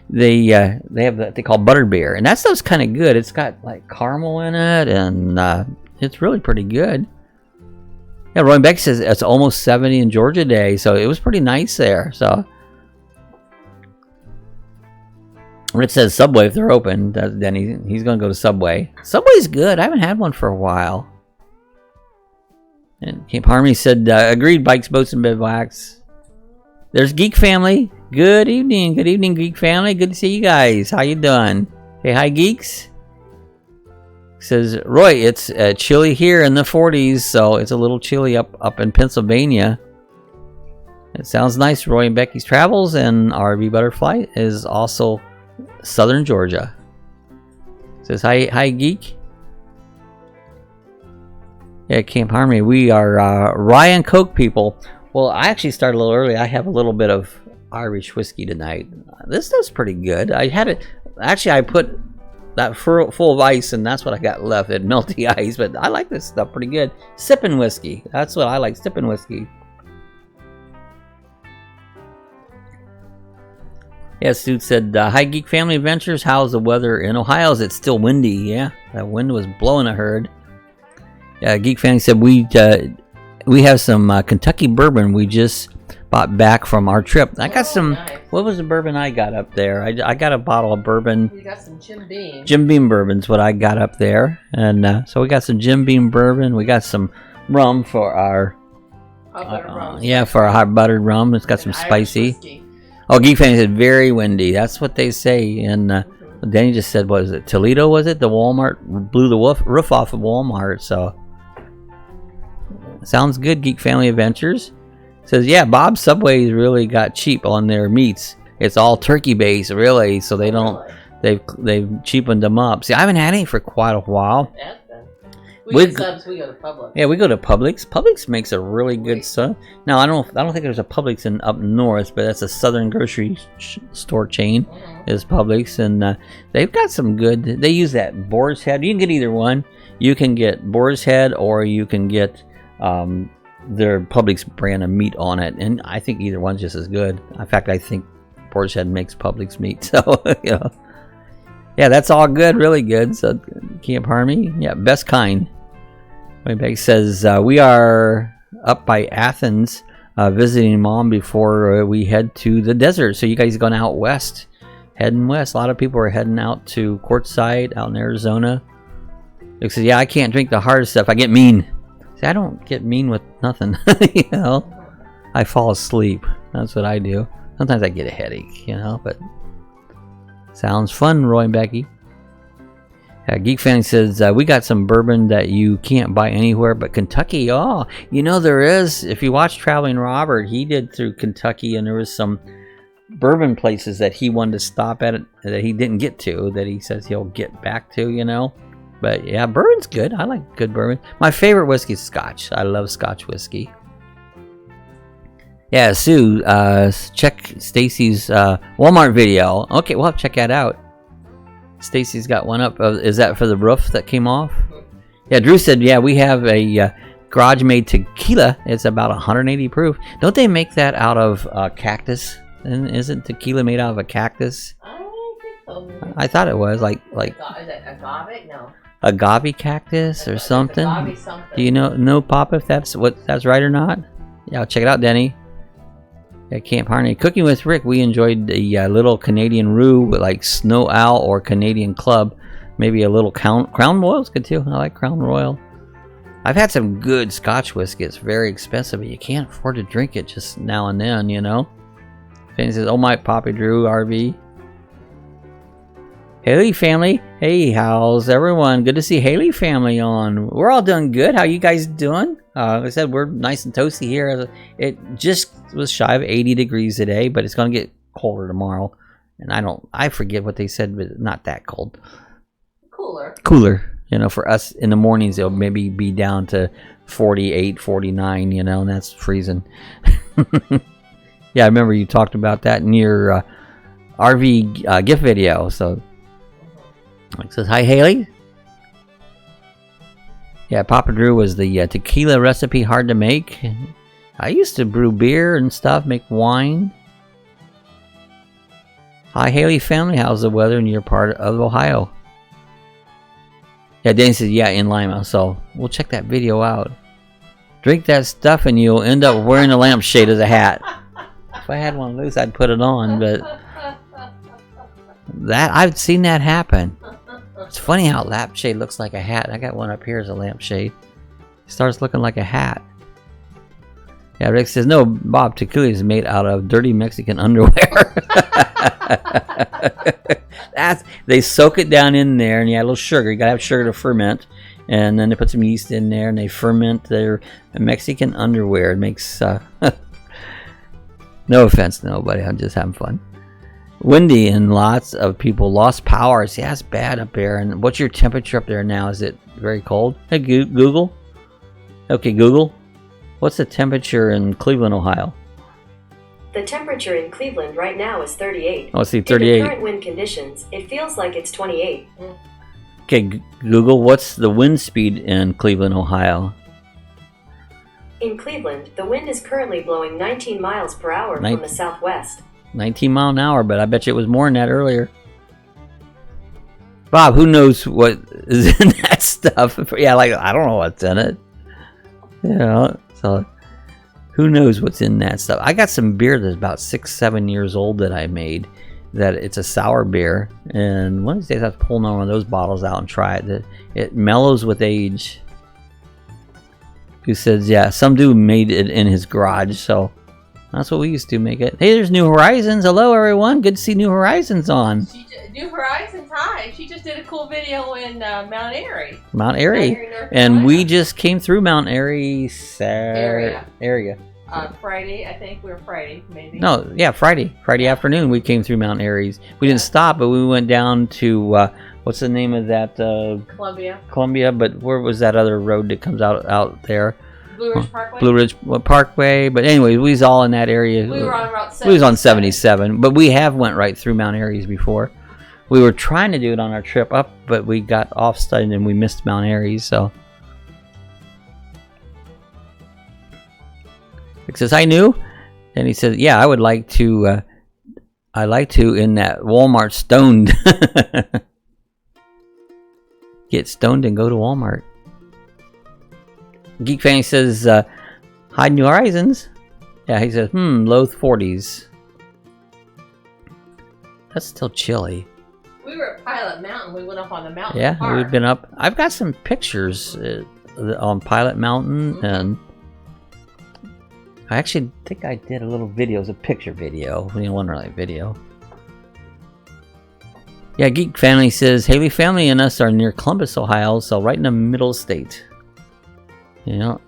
They have what they call butter beer, and that stuff's kind of good. It's got like caramel in it, and it's really pretty good. Yeah, Roy Beck says it's almost 70 in Georgia today, so it was pretty nice there. So when it says Subway, if they're open, then he's gonna go to Subway. Subway's good. I haven't had one for a while. And Camp Harmony said, agreed, bikes, boats, and bivouacs. There's Geek Family. Good evening, Geek Family. Good to see you guys. How you doing? Hey, hi, Geeks. Says Roy, it's chilly here in the 40s, so it's a little chilly up in Pennsylvania. It sounds nice. Roy and Becky's Travels and RV Butterfly is also Southern Georgia. Says hi, Geek. Yeah, Camp Harmony. We are Rye and Coke people. Well, I actually started a little early. I have a little bit of Irish whiskey tonight. This stuff's pretty good. I had it. Actually, I put that full of ice, and that's what I got left. It melty ice, but I like this stuff pretty good. Sipping whiskey. That's what I like. Sipping whiskey. Yes, dude said, hi, Geek Family Adventures. How's the weather in Ohio? Is it still windy? Yeah, that wind was blowing, I heard. Geek Family said, we have some Kentucky bourbon we just bought back from our trip. I got some. Nice. What was the bourbon I got up there? I got a bottle of bourbon. You got some Jim Beam. Jim Beam bourbon's what I got up there, and so we got some Jim Beam bourbon. We got some rum for our. For our hot buttered rum. It's got some spicy. Whiskey. Oh, Geek Fan said very windy. That's what they say. And Danny just said, what is it? Toledo, was it? The Walmart blew the roof off of Walmart. So sounds good. Geek Family Adventures says, yeah, Bob's Subway's really got cheap on their meats. It's all turkey based, really. So they don't. They've cheapened them up. See, I haven't had any for quite a while. We get subs, we go to Publix. Yeah, we go to Publix. Publix makes a really good stuff. Now, I don't think there's a Publix in up north, but that's a southern grocery store chain. Is Publix, and they've got some good. They use that Boar's Head. You can get either one. You can get Boar's Head, or you can get their Publix brand of meat on it, and I think either one's just as good. In fact, I think Boar's Head makes Publix meat. So yeah, that's all good, really good. So Camp Harmony, yeah, best kind. Wayback says, we are up by Athens visiting Mom before we head to the desert. So you guys going out west, heading west. A lot of people are heading out to Quartzsite out in Arizona. He says, yeah, I can't drink the hard stuff. I get mean. See, I don't get mean with nothing. I fall asleep. That's what I do. Sometimes I get a headache, but sounds fun, Roy and Becky. Geek Fan says, we got some bourbon that you can't buy anywhere but Kentucky. Oh, there is. If you watch Traveling Robert, he did through Kentucky, and there was some bourbon places that he wanted to stop at that he didn't get to, that he says he'll get back to, But yeah, bourbon's good. I like good bourbon. My favorite whiskey is Scotch. I love Scotch whiskey. Yeah, Sue, check Stacy's Walmart video. Okay, we'll have to check that out. Stacy's got one up. Is that for the roof that came off? Yeah, Drew said, yeah, we have a garage made tequila. It's about 180 proof. Don't they make that out of cactus? And isn't tequila made out of a cactus? I don't think so. I thought it was like Is it agave? No. agave cactus or something. Agave something. Do you know, Papa, if that's right or not? Yeah, I'll check it out, Denny. At Camp Harmony, cooking with Rick, we enjoyed the little Canadian roux with like Snow Owl or Canadian Club. Maybe a little Crown Royal's good too. I like Crown Royal. I've had some good Scotch whiskey. It's very expensive, but you can't afford to drink it just now and then, you know. Fanny says, "Oh my, Poppy Drew RV." Haley family, hey, how's everyone? Good to see Haley family on. We're all doing good. How you guys doing? Like I said, we're nice and toasty here. It just was shy of 80 degrees today, but it's gonna get colder tomorrow. And I forget what they said, but not that cold. Cooler. You know, for us in the mornings, it'll maybe be down to 48, 49, you know, and that's freezing. Yeah, I remember you talked about that in your RV gift video. So, it says, hi, Haley. Yeah, Papa Drew was the tequila recipe hard to make. I used to brew beer and stuff, make wine. Hi, Haley family. How's the weather in your part of Ohio? Yeah, Danny says, yeah, in Lima. So we'll check that video out. Drink that stuff and you'll end up wearing a lampshade as a hat. If I had one of those, I'd put it on. But I've seen that happen. It's funny how a lampshade looks like a hat. I got one up here as a lampshade. It starts looking like a hat. Yeah, Rick says, no, Bob, tequila is made out of dirty Mexican underwear. They soak it down in there, and you add a little sugar. You gotta have sugar to ferment, and then they put some yeast in there, and they ferment their Mexican underwear. It makes no offense to nobody. I'm just having fun. Windy and lots of people lost power. Yeah, it's bad up there. And what's your temperature up there now? Is it very cold? Hey, Google. Okay, Google. What's the temperature in Cleveland, Ohio? The temperature in Cleveland right now is 38. Oh, see, 38. In the current wind conditions, it feels like it's 28. Okay, Google, what's the wind speed in Cleveland, Ohio? In Cleveland, the wind is currently blowing 19 miles per hour from the southwest. 19 mile an hour, but I bet you it was more than that earlier. Bob, who knows what is in that stuff? Yeah, like, I don't know what's in it. Yeah, so who knows what's in that stuff. I got some beer that's about 6-7 years old that I made. That it's a sour beer, and one of these days I have to pull one of those bottles out and try it. It mellows with age. Who says, yeah, some dude made it in his garage, so that's what we used to make it. Hey, there's New Horizons. Hello, everyone. Good to see New Horizons on. New Horizons, hi. She just did a cool video in Mount Airy. Mount Airy. And we just came through Mount Airy area. Friday, I think we were Friday, maybe. No, yeah, Friday afternoon we came through Mount Airy's. We didn't stop, but we went down to what's the name of that? Columbia. But where was that other road that comes out there? Blue Ridge Parkway. Blue Ridge Parkway. But anyway, we was all in that area. We were on Route 77. We was on 77, but we have went right through Mount Airy's before. We were trying to do it on our trip up, but we got off site and we missed Mount Airy's. So. It says, I knew. And he says, yeah, I would like to, in that Walmart stoned. Get stoned and go to Walmart. Geek Fanny says, hi, New Horizons. Yeah, he says, low 40s. That's still chilly. We were at Pilot Mountain. We went up on the mountain. Yeah, park. we've been up. I've got some pictures on Pilot Mountain, and I actually think I did a little video. It was a picture video. You know, one like video. Yeah, Geek Family says, Haley family and us are near Columbus, Ohio, so right in the middle of the state. You know,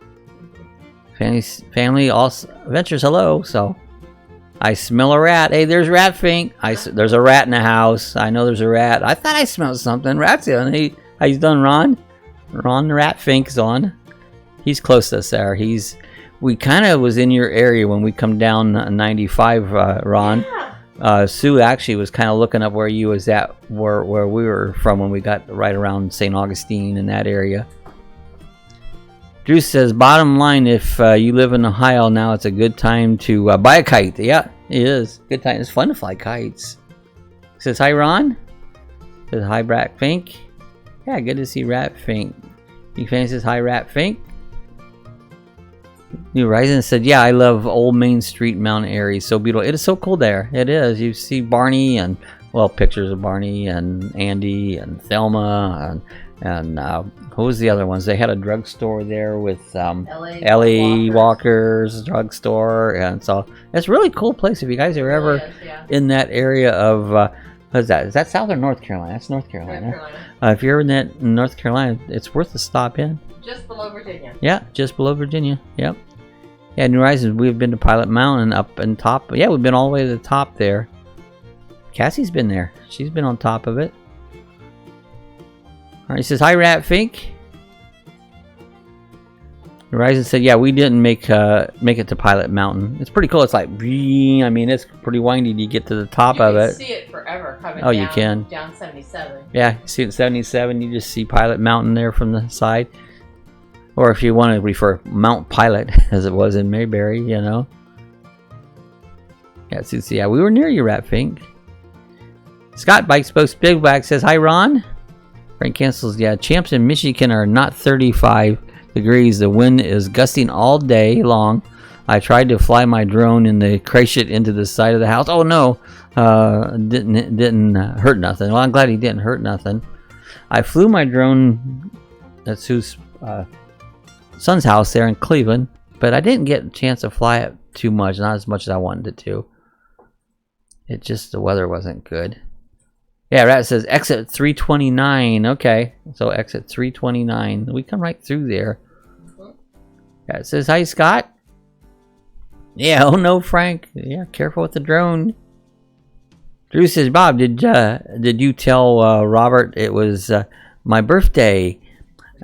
family also ventures hello. So I smell a rat. Hey, there's Rat Fink. There's a rat in the house. I know there's a rat. I thought I smelled something. Rat's on. Hey, how you done, Ron? Ron the Rat Fink's on. He's close to us there. We kind of was in your area when we come down 95, Ron. Yeah. Sue actually was kind of looking up where you was at, where we were from when we got right around St. Augustine in that area. Drew says, bottom line, if you live in Ohio now, it's a good time to buy a kite. Yeah, It is. Good time. It's fun to fly kites. Says hi, Ron. Says hi, Rat Fink. Yeah, good to see Rat Fink. Big fan says hi, Rat Fink. New Horizon said, yeah, I love Old Main Street, Mount Airy. So beautiful. It is so cool there. It is. You see Barney and, well, pictures of Barney and Andy and Thelma and who was the other ones? They had a drugstore there with Ellie Walker's drugstore, and so it's a really cool place. If you guys are ever in that area of what is that? Is that South or North Carolina? That's North Carolina. If you're in that North Carolina, it's worth a stop in. Just below Virginia. Yeah, just below Virginia. Yep. Yeah, New Horizons. We've been to Pilot Mountain up and top. Yeah, we've been all the way to the top there. Cassie's been there. She's been on top of it. Alright, he says, hi, Rat Fink. Horizon said, yeah, we didn't make it to Pilot Mountain. It's pretty cool. It's like, I mean, it's pretty windy to get to the top of it. You can see it forever coming down, you can. Down 77. Yeah, you see it 77. You just see Pilot Mountain there from the side. Or if you want to refer Mount Pilot, as it was in Mayberry, you know. Yeah, so, yeah, we were near you, Rat Fink. Scott Bikes Post Big Black says, hi, Ron. Frank cancels, yeah, champs in Michigan are not 35 degrees. The wind is gusting all day long. I tried to fly my drone and they crashed it into the side of the house. Oh no, didn't hurt nothing. Well, I'm glad he didn't hurt nothing. I flew my drone at Sue's son's house there in Cleveland, but I didn't get a chance to fly it too much, not as much as I wanted it to. It just, the weather wasn't good. Yeah, Rat says exit 329. Okay, so exit 329. We come right through there. Yeah, it says hi, Scott. Yeah, oh no, Frank. Yeah, careful with the drone. Drew says, Bob, did you tell Robert it was my birthday?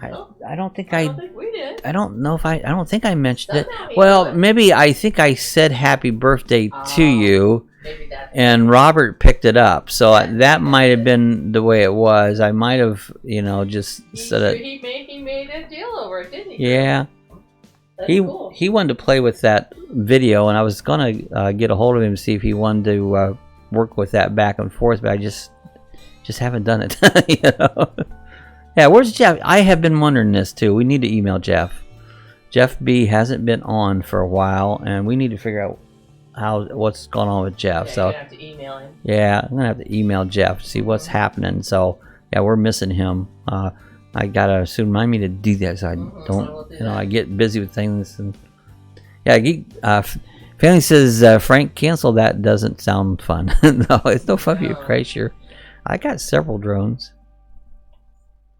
I don't think we did. I don't know if I don't think I mentioned it. Well, maybe I think I said happy birthday to you. And Robert picked it up, so that might have been the way it was. I might have, you know, just said it. He made a deal over it, didn't he? Yeah. That's cool. He wanted to play with that video, and I was gonna get a hold of him to see if he wanted to work with that back and forth, but I just haven't done it. You know. Yeah, where's Jeff? I have been wondering this too. We need to email Jeff. Jeff B hasn't been on for a while, and we need to figure out what's going on with Jeff. Yeah, so you're gonna have to email him. Yeah, I'm gonna have to email Jeff to see what's happening. So yeah, we're missing him. I gotta soon remind me to do that, so I don't, you know, I get busy with things. And yeah, Family says Frank, cancel that. Doesn't sound fun. No, it's no fun for you, Kreischer. I got several drones.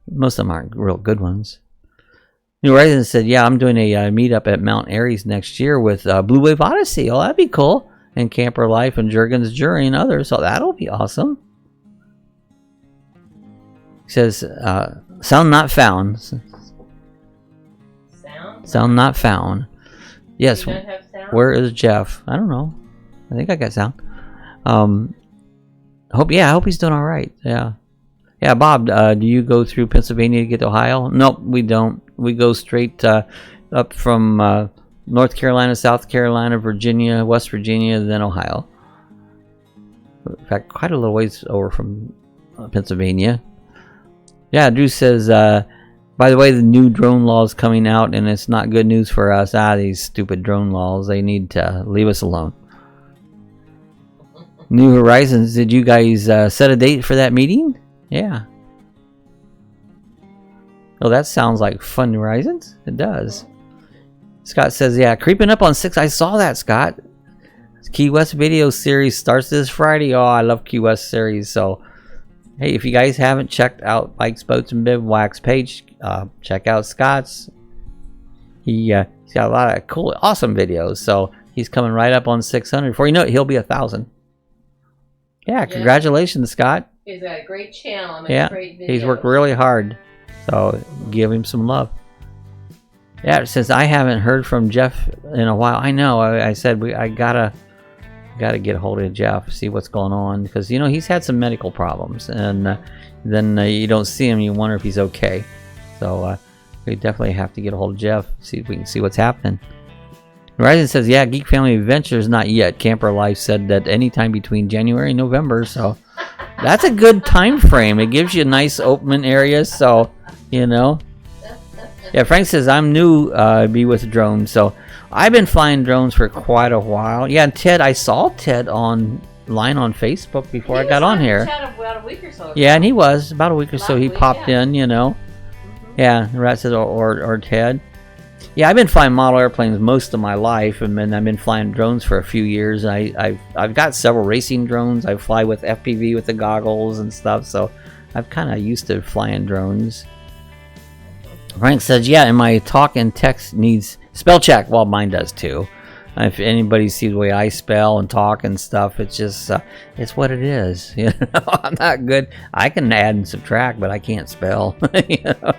Most of them aren't real good ones. New Horizons said, yeah, I'm doing a meetup at Mount Airy's next year with Blue Wave Odyssey. Oh, that'd be cool. And Camper Life and Jurgen's Jury and others. So that'll be awesome. He says, sound not found. Sound not found. Yes. You don't have sound? Where is Jeff? I don't know. I think I got sound. I hope he's doing all right. Yeah. Yeah, Bob, do you go through Pennsylvania to get to Ohio? Nope, we don't. We go straight up from North Carolina, South Carolina, Virginia, West Virginia, then Ohio. In fact, quite a little ways over from Pennsylvania. Yeah, Drew says, by the way, the new drone law is coming out, and it's not good news for us. These stupid drone laws. They need to leave us alone. New Horizons, did you guys set a date for that meeting? Yeah. Oh, that sounds like fun, New Horizons. It does. Scott says, yeah, creeping up on 6. I saw that, Scott. Key West video series starts this Friday. Oh, I love Key West series. So, hey, if you guys haven't checked out Bikes, Boats, and Bivouac's page, check out Scott's. He's got a lot of cool, awesome videos. So, he's coming right up on 600. Before you know it, he'll be 1,000. Yeah, congratulations, Scott. He's got a great channel and great videos. He's worked really hard, so give him some love. Yeah, since I haven't heard from Jeff in a while, I know. I said I gotta get a hold of Jeff, see what's going on, because you know he's had some medical problems, and then you don't see him, you wonder if he's okay. So we definitely have to get a hold of Jeff, see if we can see what's happening. Horizon says, yeah, Geek Family Adventures not yet. Camper Life said that anytime between January and November. So that's a good time frame. It gives you a nice open area. So, you know. Yeah, Frank says, I'm new be with drones. So I've been flying drones for quite a while. Yeah, and Ted, I saw Ted online on Facebook before I got on here. About a week or so ago. Yeah, and he was about a week or so. He popped in, you know. Mm-hmm. Yeah, the rat says, or Ted. Yeah, I've been flying model airplanes most of my life, and then I've been flying drones for a few years. I've got several racing drones. I fly with FPV with the goggles and stuff, so I've kind of used to flying drones. Frank says, yeah, and my talk and text needs spell check. Well, mine does too. If anybody sees the way I spell and talk and stuff, it's just, it's what it is. You know, I'm not good. I can add and subtract, but I can't spell. You know?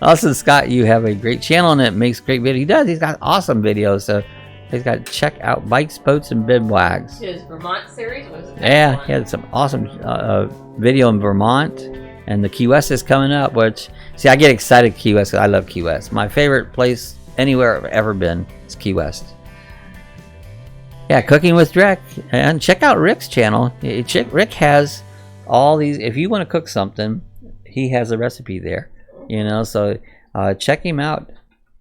Also, Scott, you have a great channel and it makes great videos. He does. He's got awesome videos. So he's got to check out bikes, boats, and bivouacs. His Vermont series was yeah, he had some awesome video in Vermont, and the Key West is coming up. Which, see, I get excited Key West. I love Key West. My favorite place anywhere I've ever been is Key West. Yeah, Cooking with Rick, and check out Rick's channel. Rick has all these. If you want to cook something, he has a recipe there. You know, so check him out.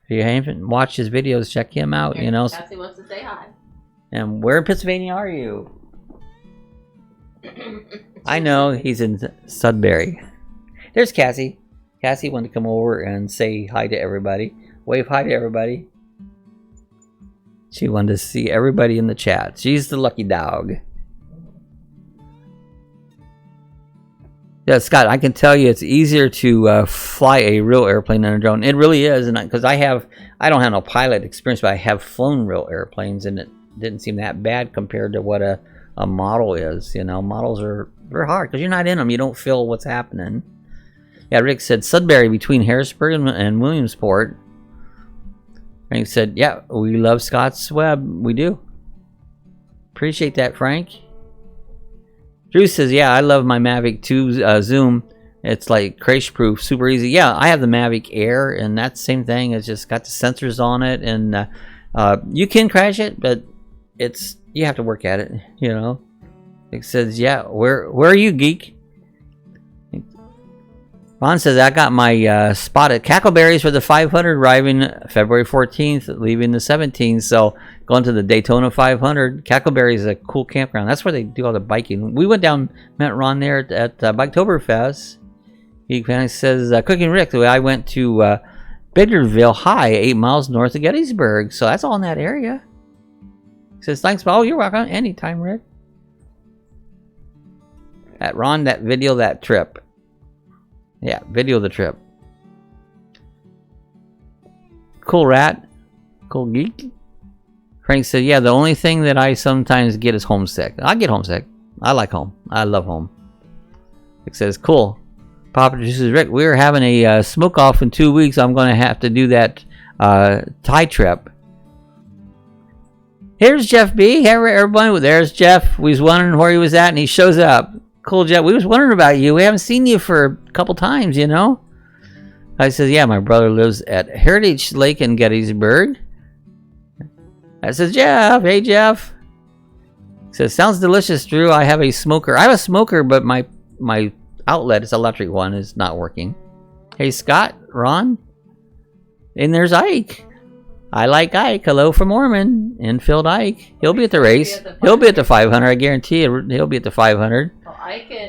If you haven't watched his videos, check him out. You know. Cassie wants to say hi. And where in Pennsylvania are you? I know he's in Sudbury. There's Cassie. Cassie wanted to come over and say hi to everybody. Wave hi to everybody. She wanted to see everybody in the chat. She's the lucky dog. Yeah, Scott, I can tell you it's easier to fly a real airplane than a drone. It really is, and because I don't have no pilot experience, but I have flown real airplanes, and it didn't seem that bad compared to what a model is. You know, models they're hard because you're not in them. You don't feel what's happening. Yeah, Rick said Sudbury between Harrisburg and Williamsport. And he said, yeah, we love Scott's web. We do. Appreciate that, Frank. Drew says, yeah, I love my Mavic 2 zoom. It's like crash proof, super easy. Yeah, I have the Mavic Air, and that's the same thing. It's just got the sensors on it, and you can crash it, but you have to work at it, you know. It says, yeah, where are you, geek? Ron says, I got my spot at Cackleberries for the 500, arriving February 14th, leaving the 17th. So going to the Daytona 500. Cackleberries is a cool campground. That's where they do all the biking. We went down, met Ron there at Biketoberfest. He kind of says, Cooking Rick, I went to Biggerville High, 8 miles north of Gettysburg. So that's all in that area. He says, thanks, Paul. You're welcome. Anytime, Rick. At Ron, that video, that trip. Yeah, video of the trip. Cool rat. Cool geek. Frank said, yeah, the only thing that I sometimes get is homesick. I get homesick. I like home. I love home. It says, cool. Papa produces Rick, we're having a smoke off in 2 weeks. I'm going to have to do that Thai trip. Here's Jeff B. Hey, everybody. There's Jeff. We was wondering where he was at, and he shows up. Cool, Jeff. We was wondering about you. We haven't seen you for a couple times, you know. I says, yeah, my brother lives at Heritage Lake in Gettysburg. I says, Jeff. Hey, Jeff. He says, sounds delicious, Drew. I have a smoker. I have a smoker, but my outlet, it's electric one, is not working. Hey, Scott, Ron. And there's Ike. I like Ike. Hello from Ormond. Infield Ike. He'll be at the race. He'll be at the 500. I guarantee you. He'll be at the 500.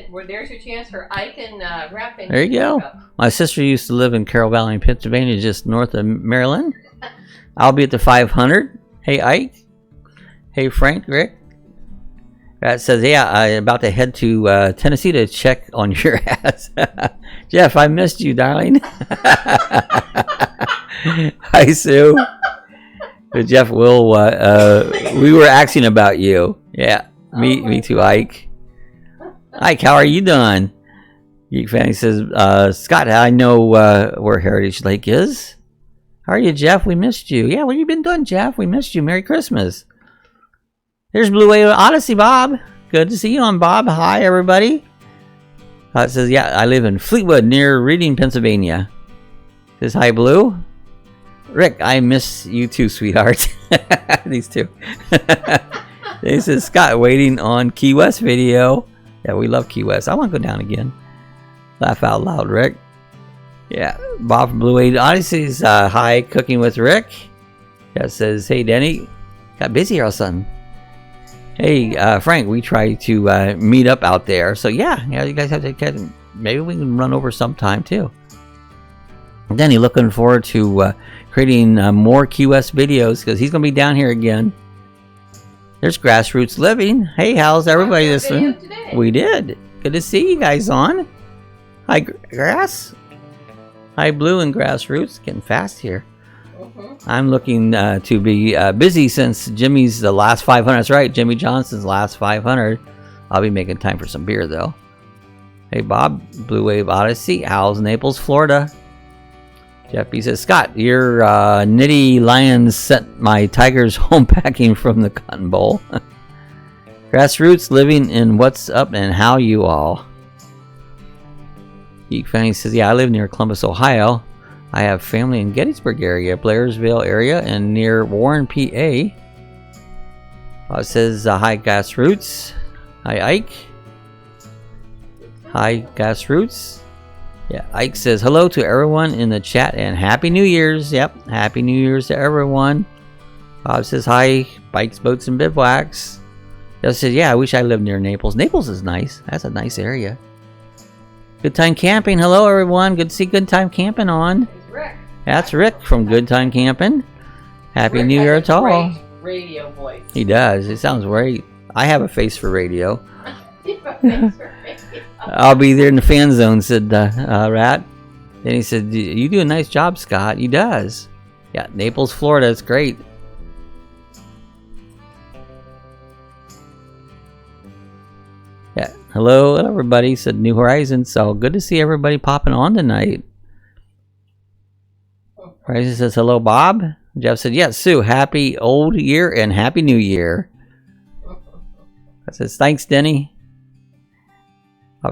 Well, there's your chance for Ike and Rapping. There you go. My sister used to live in Carroll Valley, Pennsylvania, just north of Maryland. I'll be at the 500. Hey, Ike. Hey, Frank, Rick. That says, yeah, I'm about to head to Tennessee to check on your ass. Jeff, I missed you, darling. Hi, Sue. Jeff, we were asking about you. Yeah, me too, Ike. Ike, how are you doing? Geek Fanny says, Scott, I know where Heritage Lake is. How are you, Jeff? We missed you. Yeah, what have you been doing, Jeff? We missed you. Merry Christmas. There's Blue Wave Odyssey, Bob. Good to see you on, Bob. Hi, everybody. It says, yeah, I live in Fleetwood near Reading, Pennsylvania. It says, hi, Blue. Rick, I miss you too, sweetheart. These two. This is Scott waiting on Key West video. Yeah, we love Key West. I want to go down again. Laugh out loud, Rick. Yeah, Bob from Blue Wade Odyssey's hi, cooking with Rick. Yeah, says, hey, Denny. Got busy here all of a sudden. Hey, Frank, we try to meet up out there. So, yeah, you guys have to maybe we can run over sometime, too. And Denny looking forward to creating more Key West videos because he's going to be down here again. There's Grassroots Living. Hey, how's everybody this week? We did. Good to see you guys on. Hi, Grass. Hi, Blue and Grassroots. Getting fast here. I'm looking to be busy since Jimmy's the last 500. That's right, Jimmy Johnson's last 500. I'll be making time for some beer, though. Hey, Bob. Blue Wave Odyssey. How's Naples, Florida? Jeff B says, Scott, your nitty lions sent my tigers home packing from the Cotton Bowl. Grassroots Living in what's up and how you all. Geek Fanny says, yeah, I live near Columbus, Ohio. I have family in Gettysburg area, Blairsville area, and near Warren, PA. It says, hi, Grassroots. Hi, Ike. Hi, Grassroots. Yeah, Ike says, hello to everyone in the chat and Happy New Year's. Yep, Happy New Year's to everyone. Bob says, hi, Bikes, Boats, and Bivouacs. Jeff says, yeah, I wish I lived near Naples. Naples is nice. That's a nice area. Good Time Camping. Hello, everyone. Good to see Good Time Camping on. Rick. That's Rick from Good Time Camping. Happy New Year to all. Great radio voice. He does. It sounds great. I have a face for radio. You have a face for radio. I'll be there in the fan zone, said Rat. Then he said, you do a nice job, Scott. He does. Yeah, Naples, Florida. It's great. Yeah, hello, everybody. Said New Horizons. So good to see everybody popping on tonight. Horizon says, hello, Bob. Jeff said, yes, Sue. Happy Old Year and Happy New Year. I says, thanks, Denny.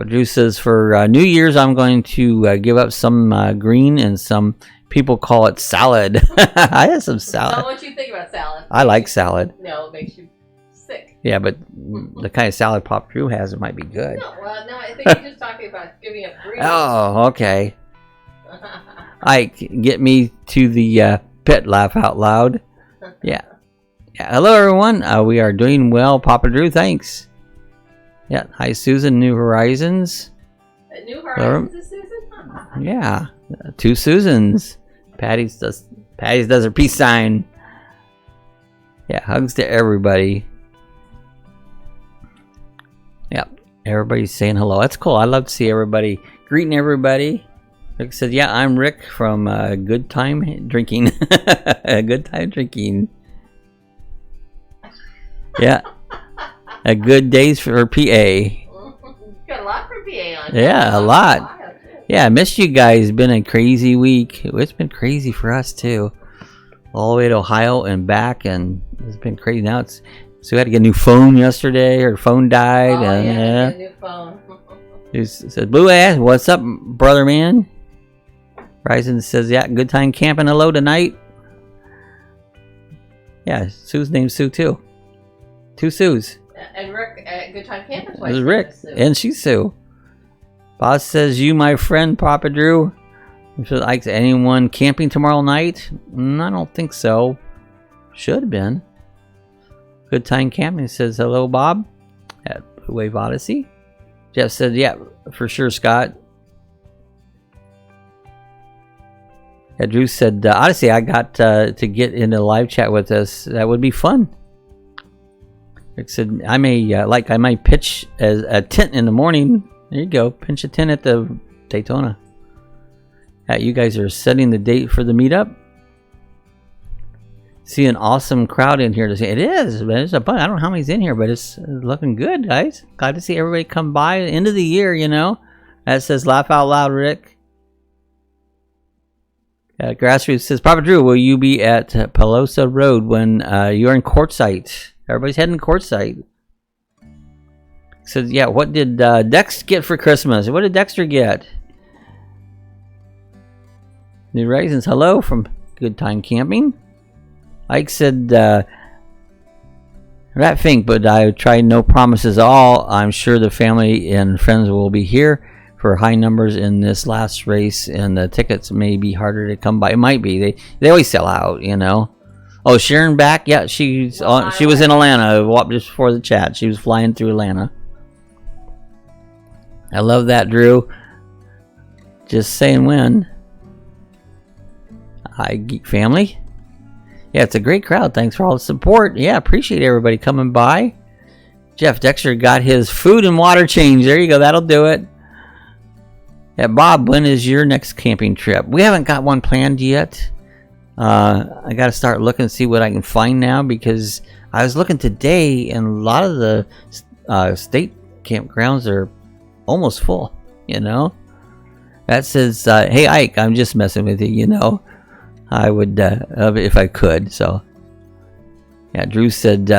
Drew says, for New Year's, I'm going to give up some green and some people call it salad. I had some salad. Tell what you think about salad. I like salad. No, it makes you sick. Yeah, but the kind of salad Pop Drew has, it might be good. No, well, no, I think you're just talking about giving up green. Oh, okay. Ike, get me to the pit, laugh out loud. Yeah. Hello, everyone. We are doing well. Papa Drew, thanks. Yeah. Hi, Susan, New Horizons. New Horizons is Susan? Yeah. Two Susans. Patty's does her peace sign. Yeah. Hugs to everybody. Yeah. Everybody's saying hello. That's cool. I love to see everybody greeting everybody. Rick said, yeah, I'm Rick from Good Time Drinking. Good Time Drinking. Yeah. A good days for PA. Got a lot for PA on. Yeah, a lot. Yeah, I missed you guys. It's been a crazy week. It's been crazy for us, too. All the way to Ohio and back, and it's been crazy. Now it's... So we had to get a new phone yesterday. Her phone died. Oh, yeah, a new phone. He said, Blue ass, what's up, brother man? Ryzen says, yeah, Good Time Camping. Hello tonight. Yeah, Sue's name's Sue, too. Two Sues. And Rick at Good Time Camping. This is Rick, and she's Sue. Boss says, you, my friend, Papa Drew. Like anyone camping tomorrow night? I don't think so. Should have been. Good Time Camping says, hello, Bob. At Blue Wave Odyssey. Jeff said, yeah, for sure, Scott. Yeah, Drew said, Odyssey, I got to get in a live chat with us. That would be fun. Rick said, I might pitch as a tent in the morning. There you go. Pinch a tent at the Daytona. You guys are setting the date for the meetup. See an awesome crowd in here to see. It is. There's a bunch. I don't know how many's in here, but it's looking good, guys. Glad to see everybody come by. End of the year, you know. That says laugh out loud, Rick. Grassroots says, Papa Drew, will you be at Pelosa Road when you're in Quartzsite? Everybody's heading to Quartzsite. Says, yeah, what did Dex get for Christmas? What did Dexter get? New Raisins, hello from good time camping. Ike said, Rat Fink, but I tried no promises at all. I'm sure the family and friends will be here for high numbers in this last race, and the tickets may be harder to come by. It might be. They always sell out, you know. Oh, Sharon back? Yeah, she was in Atlanta just before the chat. She was flying through Atlanta. I love that, Drew. Just saying when. Hi, Geek Family. Yeah, it's a great crowd. Thanks for all the support. Yeah, appreciate everybody coming by. Jeff Dexter got his food and water change. There you go. That'll do it. Yeah, Bob, when is your next camping trip? We haven't got one planned yet. I got to start looking and see what I can find now, because I was looking today and a lot of the state campgrounds are almost full, you know. That says, hey, Ike, I'm just messing with you, you know. I would, if I could, so. Yeah, Drew said,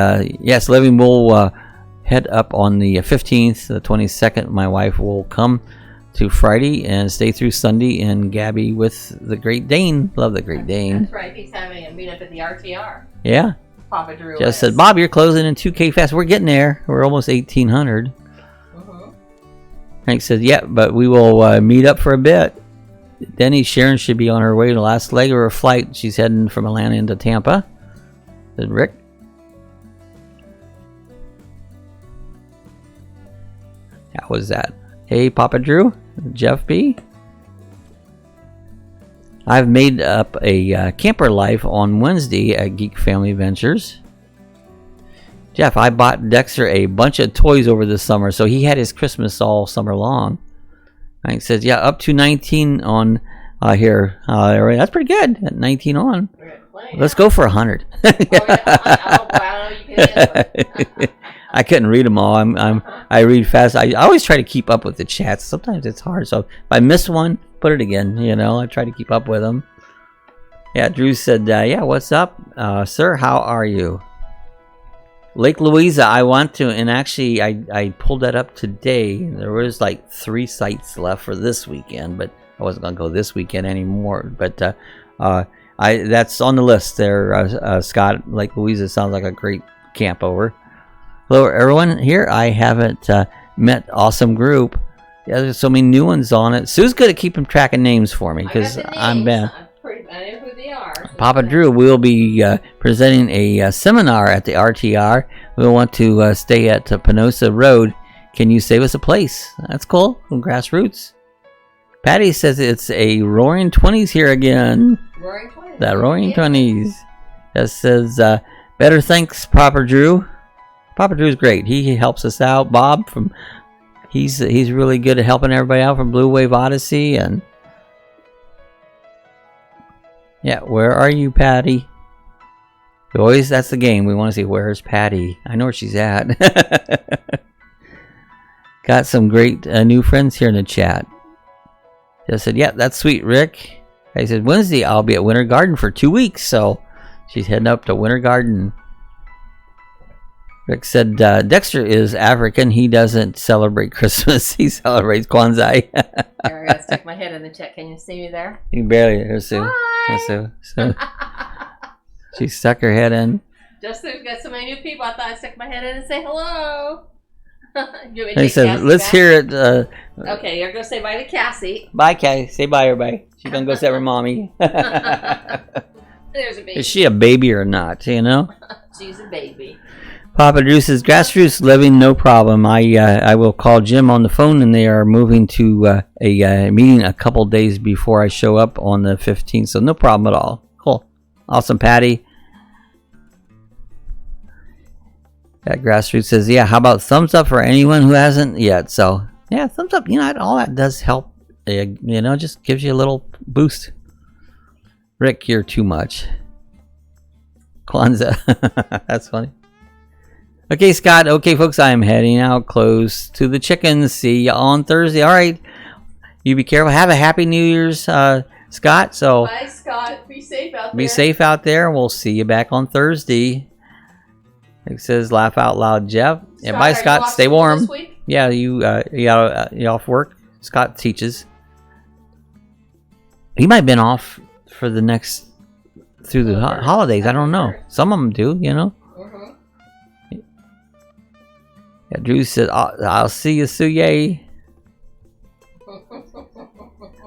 yes, Living will head up on the 15th, the 22nd. My wife will come to Friday and stay through Sunday, and Gabby with the Great Dane. Love the Great Dane. That's right. He's having a meetup at the RTR. Yeah. Papa Drew Just said, Bob, you're closing in 2K fast. We're getting there. We're almost 1,800. Hank said, yeah, but we will meet up for a bit. Denny Sharon should be on her way to the last leg of her flight. She's heading from Atlanta into Tampa. Said Rick. How was that? Hey, Papa Drew. Jeff B. I've made up a camper life on Wednesday at Geek Family Ventures. Jeff, I bought Dexter a bunch of toys over the summer, so he had his Christmas all summer long. Hank says, yeah, up to 19 on here. That's pretty good. At 19 on. Let's go for 100. I couldn't read them all. I read fast. I always try to keep up with the chats. Sometimes it's hard. So if I miss one, put it again. You know, I try to keep up with them. Yeah, Drew said, yeah, what's up? Sir, how are you? Lake Louisa, I want to, and actually I pulled that up today. There was like 3 sites left for this weekend, but I wasn't going to go this weekend anymore. But that's on the list there, Scott. Lake Louisa sounds like a great camp over. Hello, everyone here. I haven't met Awesome Group. Yeah, there's so many new ones on it. Sue's good at keeping track of names for me, because I'm bad. I know who they are. Papa Drew will be presenting a seminar at the RTR. We'll want to stay at Penosa Road. Can you save us a place? That's cool. From Grassroots. Patty says it's a Roaring 20s here again. Roaring 20s. The Roaring 20s. That says, better thanks, Papa Drew. Papa Drew's great. He helps us out. Bob, he's really good at helping everybody out from Blue Wave Odyssey. And yeah, where are you, Patty? That's the game. We want to see, where's Patty? I know where she's at. Got some great new friends here in the chat. Just said, yeah, that's sweet, Rick. I said, Wednesday, I'll be at Winter Garden for 2 weeks. So she's heading up to Winter Garden. Rick said, Dexter is African. He doesn't celebrate Christmas. He celebrates Kwanzaa. I gotta stick my head in the chat. Can you see me there? You can barely hear Sue. Hi. So she stuck her head in. Just so we've got so many new people, I thought I'd stick my head in and say hello. He said, let's hear it. Okay, you're going to say bye to Cassie. Bye, Cassie. Say bye, everybody. She's going to go see her mommy. There's a baby. Is she a baby or not, you know? She's a baby. Papa Drew says, Grassroots living, no problem. I will call Jim on the phone, and they are moving to a meeting a couple days before I show up on the 15th, so no problem at all. Cool. Awesome, Patty. That Grassroots says, yeah, how about thumbs up for anyone who hasn't yet? So, yeah, thumbs up. You know, all that does help. You know, just gives you a little boost. Rick, you're too much. Kwanzaa. That's funny. Okay, Scott. Okay, folks, I am heading out close to the chickens. See you on Thursday. All right. You be careful. Have a happy New Year's, Scott. So bye, Scott. Be safe out there. Be safe out there. We'll see you back on Thursday. It says laugh out loud, Jeff. Yeah, bye, Scott. Stay warm. This week? Yeah, you off work? Scott teaches. He might have been off for the next through the holidays. I don't know. Some of them do, you know. Yeah, Drew said, I'll see you, Sue. Yay.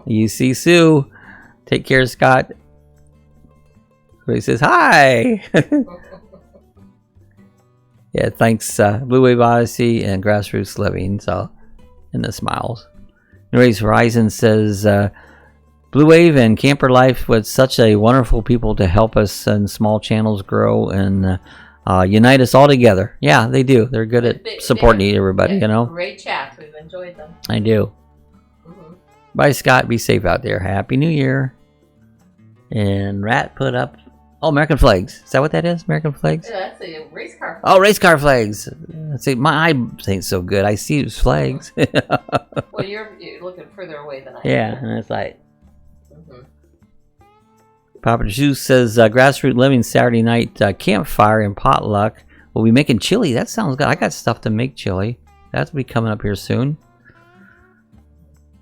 You see Sue. Take care, Scott. He says, hi. Yeah, thanks, Blue Wave Odyssey and Grassroots Living. So, and the smiles. Anyways, Horizon says, Blue Wave and Camper Life with such a wonderful people to help us and small channels grow and unite us all together. Yeah, they do. They're good at supporting everybody, you know. Great chats. We've enjoyed them. I do. Bye, Scott. Be safe out there. Happy New Year. And Rat put up, American flags. Is that what that is? American flags? Yeah, that's a race car. Oh, race car flags. See, my eye ain't so good. I see those flags. Well, you're looking further away than I am. Yeah, and it's like. Papa Juice says, Grassroots Living Saturday night campfire and potluck. We'll be making chili. That sounds good. I got stuff to make chili. That'll be coming up here soon.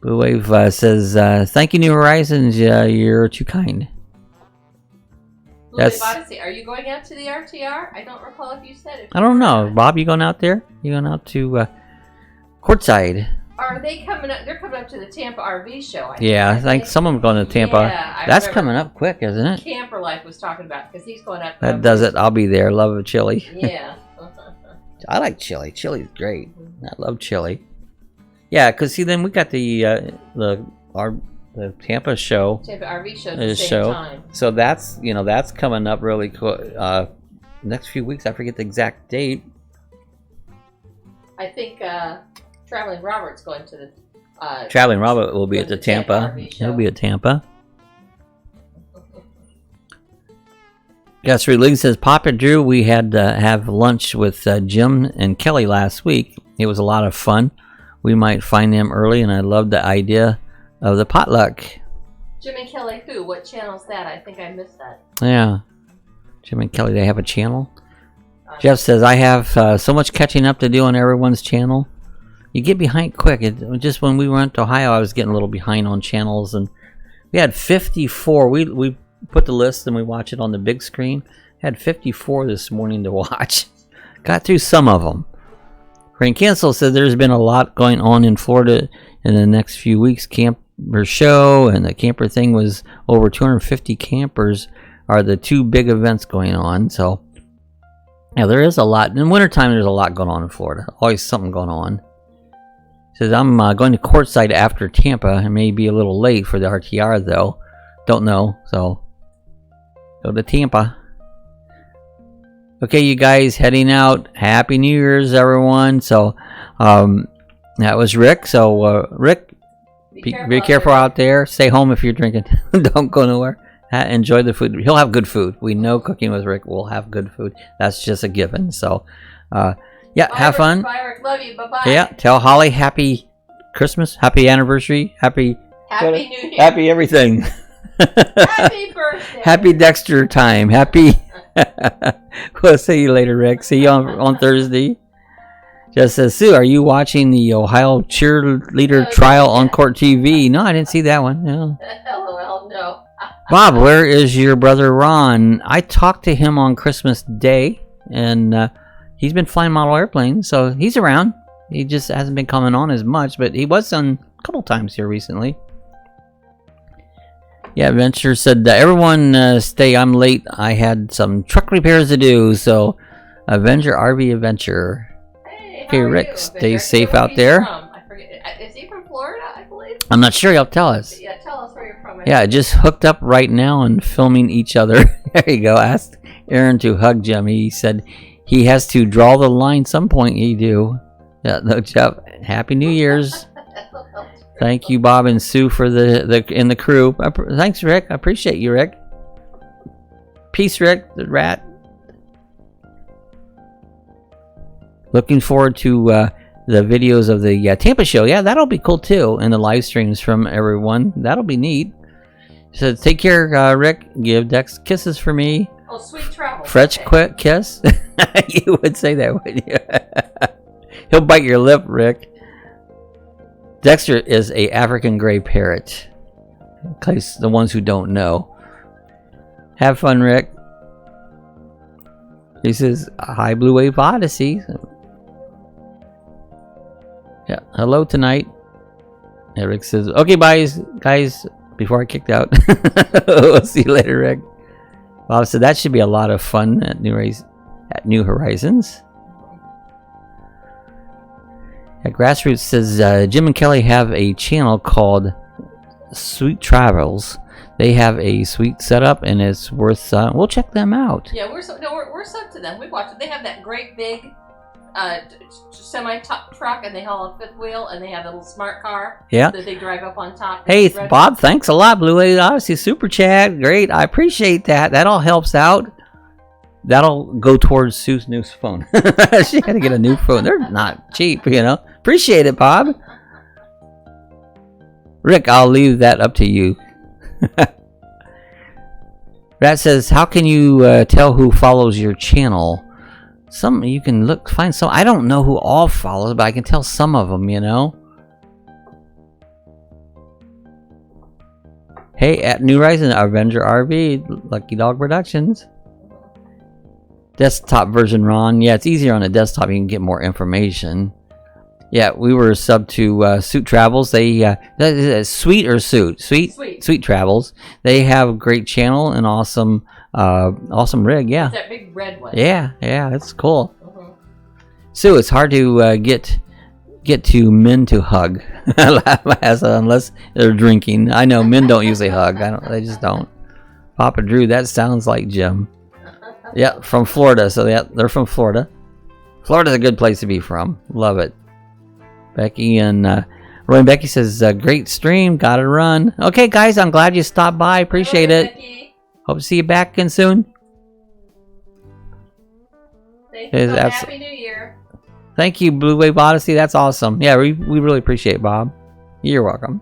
Blue Wave says, thank you, New Horizons. You're too kind. Blue Wave Odyssey, are you going out to the RTR? I don't recall if you said it. I don't know. Bob, you going out there? You going out to Courtside? Are they coming up? They're coming up to the Tampa RV show. I think some of them going to Tampa. Yeah, that's coming up quick, isn't it? Camper Life was talking about because he's going up. That does it. I'll be there. Love a chili. Yeah. I like chili. Chili's great. I love chili. Yeah, because see, then we got the Tampa show. Tampa RV show at the same time. So that's that's coming up really cool. Next few weeks, I forget the exact date. I think Traveling Robert's going to the. Traveling Robert will be at the Tampa. He'll be at Tampa. Guthrie Lee says, Papa Drew, we had to have lunch with Jim and Kelly last week. It was a lot of fun. We might find them early, and I love the idea of the potluck. Jim and Kelly who? What channel's that? I think I missed that. Yeah. Jim and Kelly, they have a channel. Jeff says, I have so much catching up to do on everyone's channel. You get behind quick. Just when we went to Ohio, I was getting a little behind on channels, and we had 54. We put the list and we watch it on the big screen. Had 54 this morning to watch. Got through some of them. Rain Cancel said there's been a lot going on in Florida in the next few weeks. Camper show and the camper thing was over 250 campers are the two big events going on. So yeah, there is a lot. In wintertime, there's a lot going on in Florida. Always something going on. Says, I'm going to Courtside after Tampa. I may be a little late for the RTR, though. Don't know. So, go to Tampa. Okay, you guys, heading out. Happy New Year's, everyone. So, that was Rick. So, Rick, be careful out there. Stay home if you're drinking. Don't go nowhere. Enjoy the food. He'll have good food. We know Cooking with Rick will have good food. That's just a given. So, yeah, bye, have fun. Bye, Rick. Love you. Bye-bye. Yeah, tell Holly happy Christmas, happy anniversary, happy New Year. Happy everything. Happy birthday. Happy Dexter time. Happy. We'll see you later, Rick. See you on Thursday. Just says, Sue, are you watching the Ohio cheerleader trial on Court TV? No, I didn't see that one. No. LOL, no. Bob, where is your brother Ron? I talked to him on Christmas Day, and he's been flying model airplanes, so he's around. He just hasn't been coming on as much, but he was on a couple times here recently. Yeah, Venture said, everyone stay, I'm late. I had some truck repairs to do, so Avenger RV Adventure. Hey, okay, Rick, stay safe out there. I forget. Is he from Florida, I believe? I'm not sure. You'll tell us. Yeah, tell us where you're from. Yeah, just hooked up right now and filming each other. There you go. Asked Aaron to hug Jim. He said he has to draw the line some point. You do. Yeah, no, Jeff. Happy New Year's. Thank you, Bob and Sue, for the crew. Thanks, Rick. I appreciate you, Rick. Peace, Rick, the rat. Looking forward to the videos of the Tampa show. Yeah, that'll be cool too, and the live streams from everyone. That'll be neat. So take care, Rick. Give Dex kisses for me. Oh, sweet travel. French quick kiss. You would say that, wouldn't you? He'll bite your lip, Rick. Dexter is a African gray parrot. In case the ones who don't know. Have fun, Rick. He says, hi, Blue Wave Odyssey. Yeah, hello tonight. And Rick says, okay, bye, guys, before I kicked out. We'll see you later, Rick. Bob said, that should be a lot of fun at New Horizons. Grassroots says, Jim and Kelly have a channel called Sweet Travels. They have a sweet setup, and it's worth. We'll check them out. Yeah, we're sub to them. We watch it. They have that great big semi-truck, and they haul a fifth wheel, and they have a little smart car. Yeah. That they drive up on top. Hey, Bob, thanks a lot, Blue Wave Odyssey Super Chat. Great, I appreciate that. That all helps out. That'll go towards Sue's new phone. She had to get a new phone. They're not cheap, you know. Appreciate it, Bob. Rick, I'll leave that up to you. Rat says, how can you tell who follows your channel? Some you can find some. I don't know who all follows, but I can tell some of them, you know. Hey, at New Horizon, Avenger RV, Lucky Dog Productions. Desktop version, Ron. Yeah, it's easier on the desktop. You can get more information. Yeah, we were sub to Suit Travels. They Sweet or Suit? Sweet Travels. They have a great channel and awesome rig. Yeah. It's that big red one. Yeah, it's cool. Sue, it's hard to get to men to hug unless they're drinking. I know men don't usually hug. They just don't. Papa Drew, that sounds like Jim. Yeah, from Florida. So yeah, they're from Florida. Florida's a good place to be from. Love it. Becky and Roy and Becky says, great stream, gotta run. Okay, guys, I'm glad you stopped by. Appreciate it. Becky. Hope to see you back again soon. Thank you. Happy New Year. Thank you, Blue Wave Odyssey. That's awesome. Yeah, we really appreciate it, Bob. You're welcome.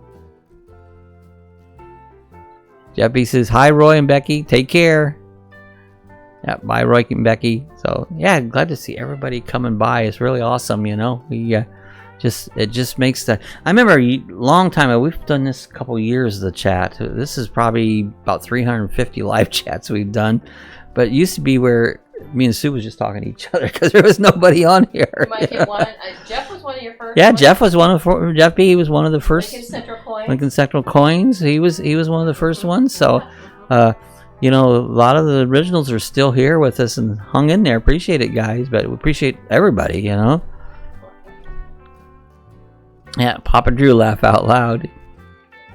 Jeffy says, hi, Roy and Becky. Take care. Yeah, bye, Roy and Becky. So, yeah, glad to see everybody coming by. It's really awesome, you know. It just makes the. I remember a long time ago. We've done this a couple years. The chat. This is probably about 350 live chats we've done, but it used to be where me and Sue was just talking to each other because there was nobody on here. You might get one. Jeff was one of your first. Yeah, Jeff was one of Jeff B. He was one of the first. Lincoln Central Coins. He was one of the first ones. So, you know, a lot of the originals are still here with us and hung in there. Appreciate it, guys. But we appreciate everybody. You know. Yeah, Papa Drew laugh out loud.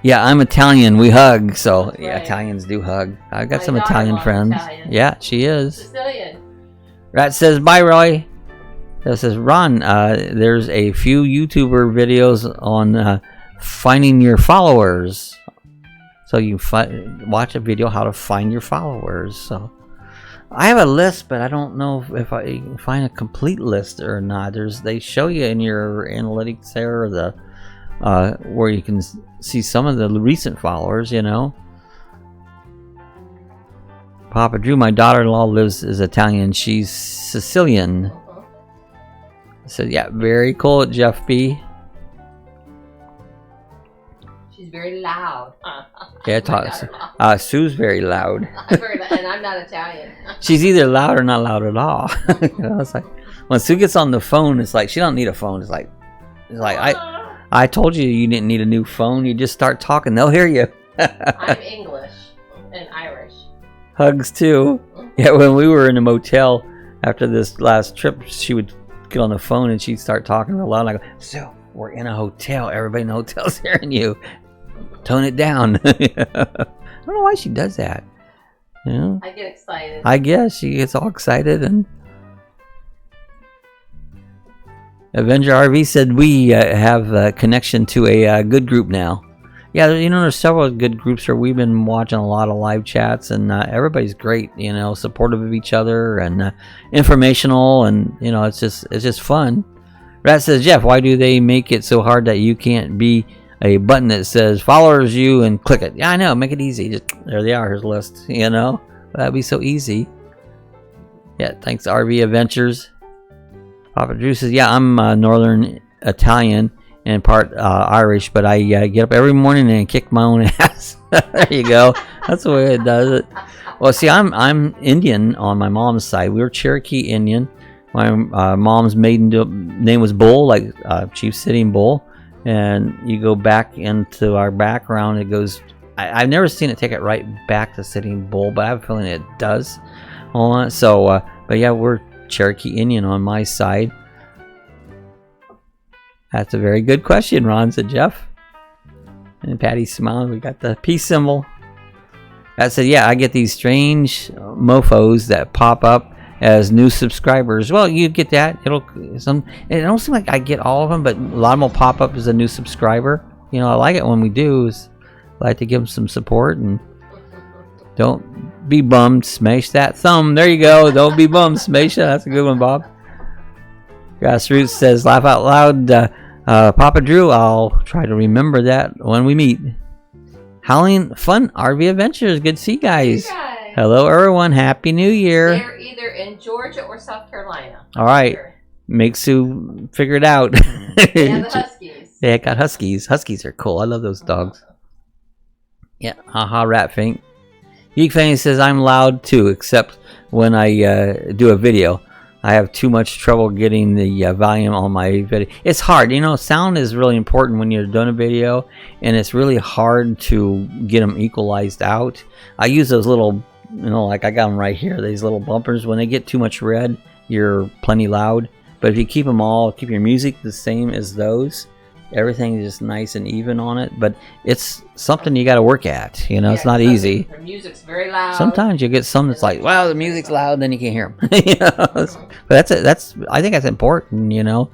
Yeah, I'm Italian. We hug. So, yeah, right. Italians do hug. I've got some Italian friends. Italian. Yeah, she is. Sicilian. Rat says, bye, Roy. That says, Ron, there's a few YouTuber videos on finding your followers. So you watch a video how to find your followers. So I have a list, but I don't know if I can find a complete list or not. They show you in your analytics there, the where you can see some of the recent followers. You know, Papa Drew, my daughter-in-law is Italian. She's Sicilian. So yeah, very cool, Jeff B. She's very loud. Yeah, Sue's very loud. And I'm not Italian. She's either loud or not loud at all. You know, it's like when Sue gets on the phone, it's like she don't need a phone. It's like I told you you didn't need a new phone. You just start talking, they'll hear you. I'm English and Irish. Hugs too. Yeah, when we were in a motel after this last trip, she would get on the phone and she'd start talking real loud. And I go, Sue, we're in a hotel. Everybody in the hotel's hearing you. Tone it down. I don't know why she does that. You know? I get excited. I guess she gets all excited. And Avenger RV said we have a connection to a good group now. Yeah, you know, there's several good groups where we've been watching a lot of live chats, and everybody's great. You know, supportive of each other and informational, and you know, it's just fun. Rat says, Jeff, why do they make it so hard that you can't be a button that says followers you and click it? Yeah, I know, make it easy. Just there they are, here's a list. You know, that'd be so easy. Yeah, thanks RV Adventures. Papa Drew says, yeah, I'm Northern Italian and part Irish, but I get up every morning and kick my own ass. There you go. That's the way it does it. Well, see, I'm Indian on my mom's side. We were Cherokee Indian. My mom's maiden name was Bull, like Chief Sitting Bull. And you go back into our background, it goes. I've never seen it take it right back to Sitting Bull, but I have a feeling it does. So, but yeah, we're Cherokee Indian on my side. That's a very good question, Ron, said Jeff. And Patty's smiling. We got the peace symbol. That said, yeah, I get these strange mofos that pop up as new subscribers. Well, you get that. It don't seem like I get all of them, but a lot of them will pop up as a new subscriber. You know, I like it when we do. I like to give them some support, and don't be bummed. Smash that thumb. There you go. Don't be bummed. Smash it. That's a good one, Bob. Grassroots says, laugh out loud. Papa Drew, I'll try to remember that when we meet. Howling Fun RV Adventures. Good to see you guys. Hey, Hello, everyone. Happy New Year. they're either in Georgia or South Carolina. All right. Make Sue figure it out. They have the Huskies. Yeah, got Huskies. Huskies are cool. I love those dogs. Yeah. Haha, Rat Fink. Geek Fanny says, I'm loud too, except when I do a video. I have too much trouble getting the volume on my video. It's hard, you know. Sound is really important when you're doing a video, and it's really hard to get them equalized out. I use those little, you know, like I got them right here. These little bumpers. When they get too much red, you're plenty loud. But if you keep them all, keep your music the same as those, everything is just nice and even on it. But it's something you got to work at. You know, it's not easy. Their music's very loud. Sometimes you get some that's like, wow, the music's loud, then you can't hear them. You know? But I think that's important, you know.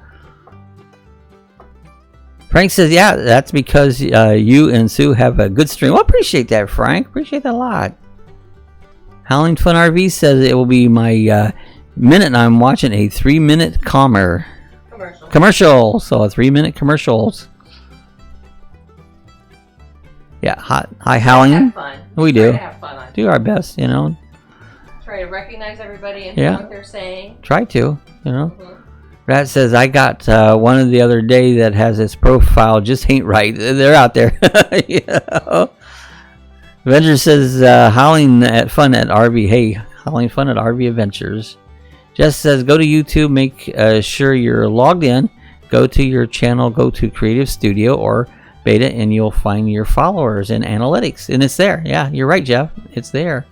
Frank says, yeah, that's because you and Sue have a good stream. Well, I appreciate that, Frank. Appreciate that a lot. Howling Fun RV says it will be my minute, and I'm watching a 3-minute commercial. So a 3-minute commercials. Yeah, hi Howling. Have fun. We do. Try to have fun on Do our best, you know. Try to recognize everybody and hear what they're saying. Try to, you know. Rat says, I got one of the other day that has its profile just ain't right. They're out there. You know? Avenger says, howling at fun at RV. Hey, howling fun at RV Adventures. Jess says, go to YouTube, make sure you're logged in. Go to your channel, go to Creative Studio or Beta, and you'll find your followers in Analytics. And it's there. Yeah, you're right, Jeff. It's there.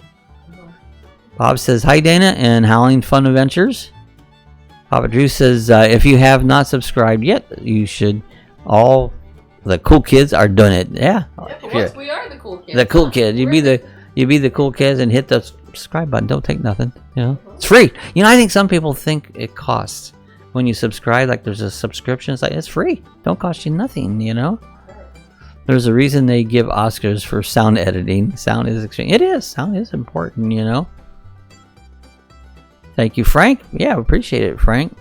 Bob says, hi, Dana, and Howling Fun Adventures. Papa Drew says, if you have not subscribed yet, you should. All the cool kids are doing it. Yeah. Once we are the cool kids. The cool kids. You be the cool kids and hit the subscribe button. Don't take nothing. You know, it's free. You know, I think some people think it costs when you subscribe. Like there's a subscription. It's like it's free. Don't cost you nothing. You know. There's a reason they give Oscars for sound editing. Sound is extreme. It is. Sound is important. You know. Thank you, Frank. Yeah, appreciate it, Frank.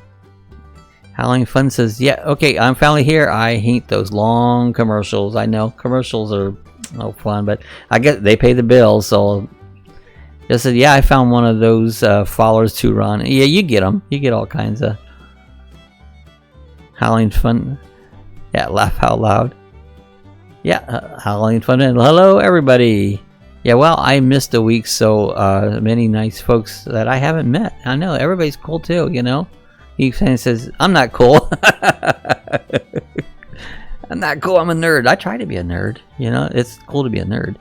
Howling Fun says, yeah, okay, I'm finally here. I hate those long commercials. I know commercials are no fun, but I guess they pay the bills. So just said, yeah, I found one of those followers too, Ron. Yeah, you get them. You get all kinds of Howling Fun. Yeah, laugh out loud. Yeah, Howling Fun. And hello, everybody. Yeah, well, I missed a week, so many nice folks that I haven't met. I know, everybody's cool too, you know? He says, I'm not cool. I'm not cool, I'm a nerd. I try to be a nerd, you know? It's cool to be a nerd.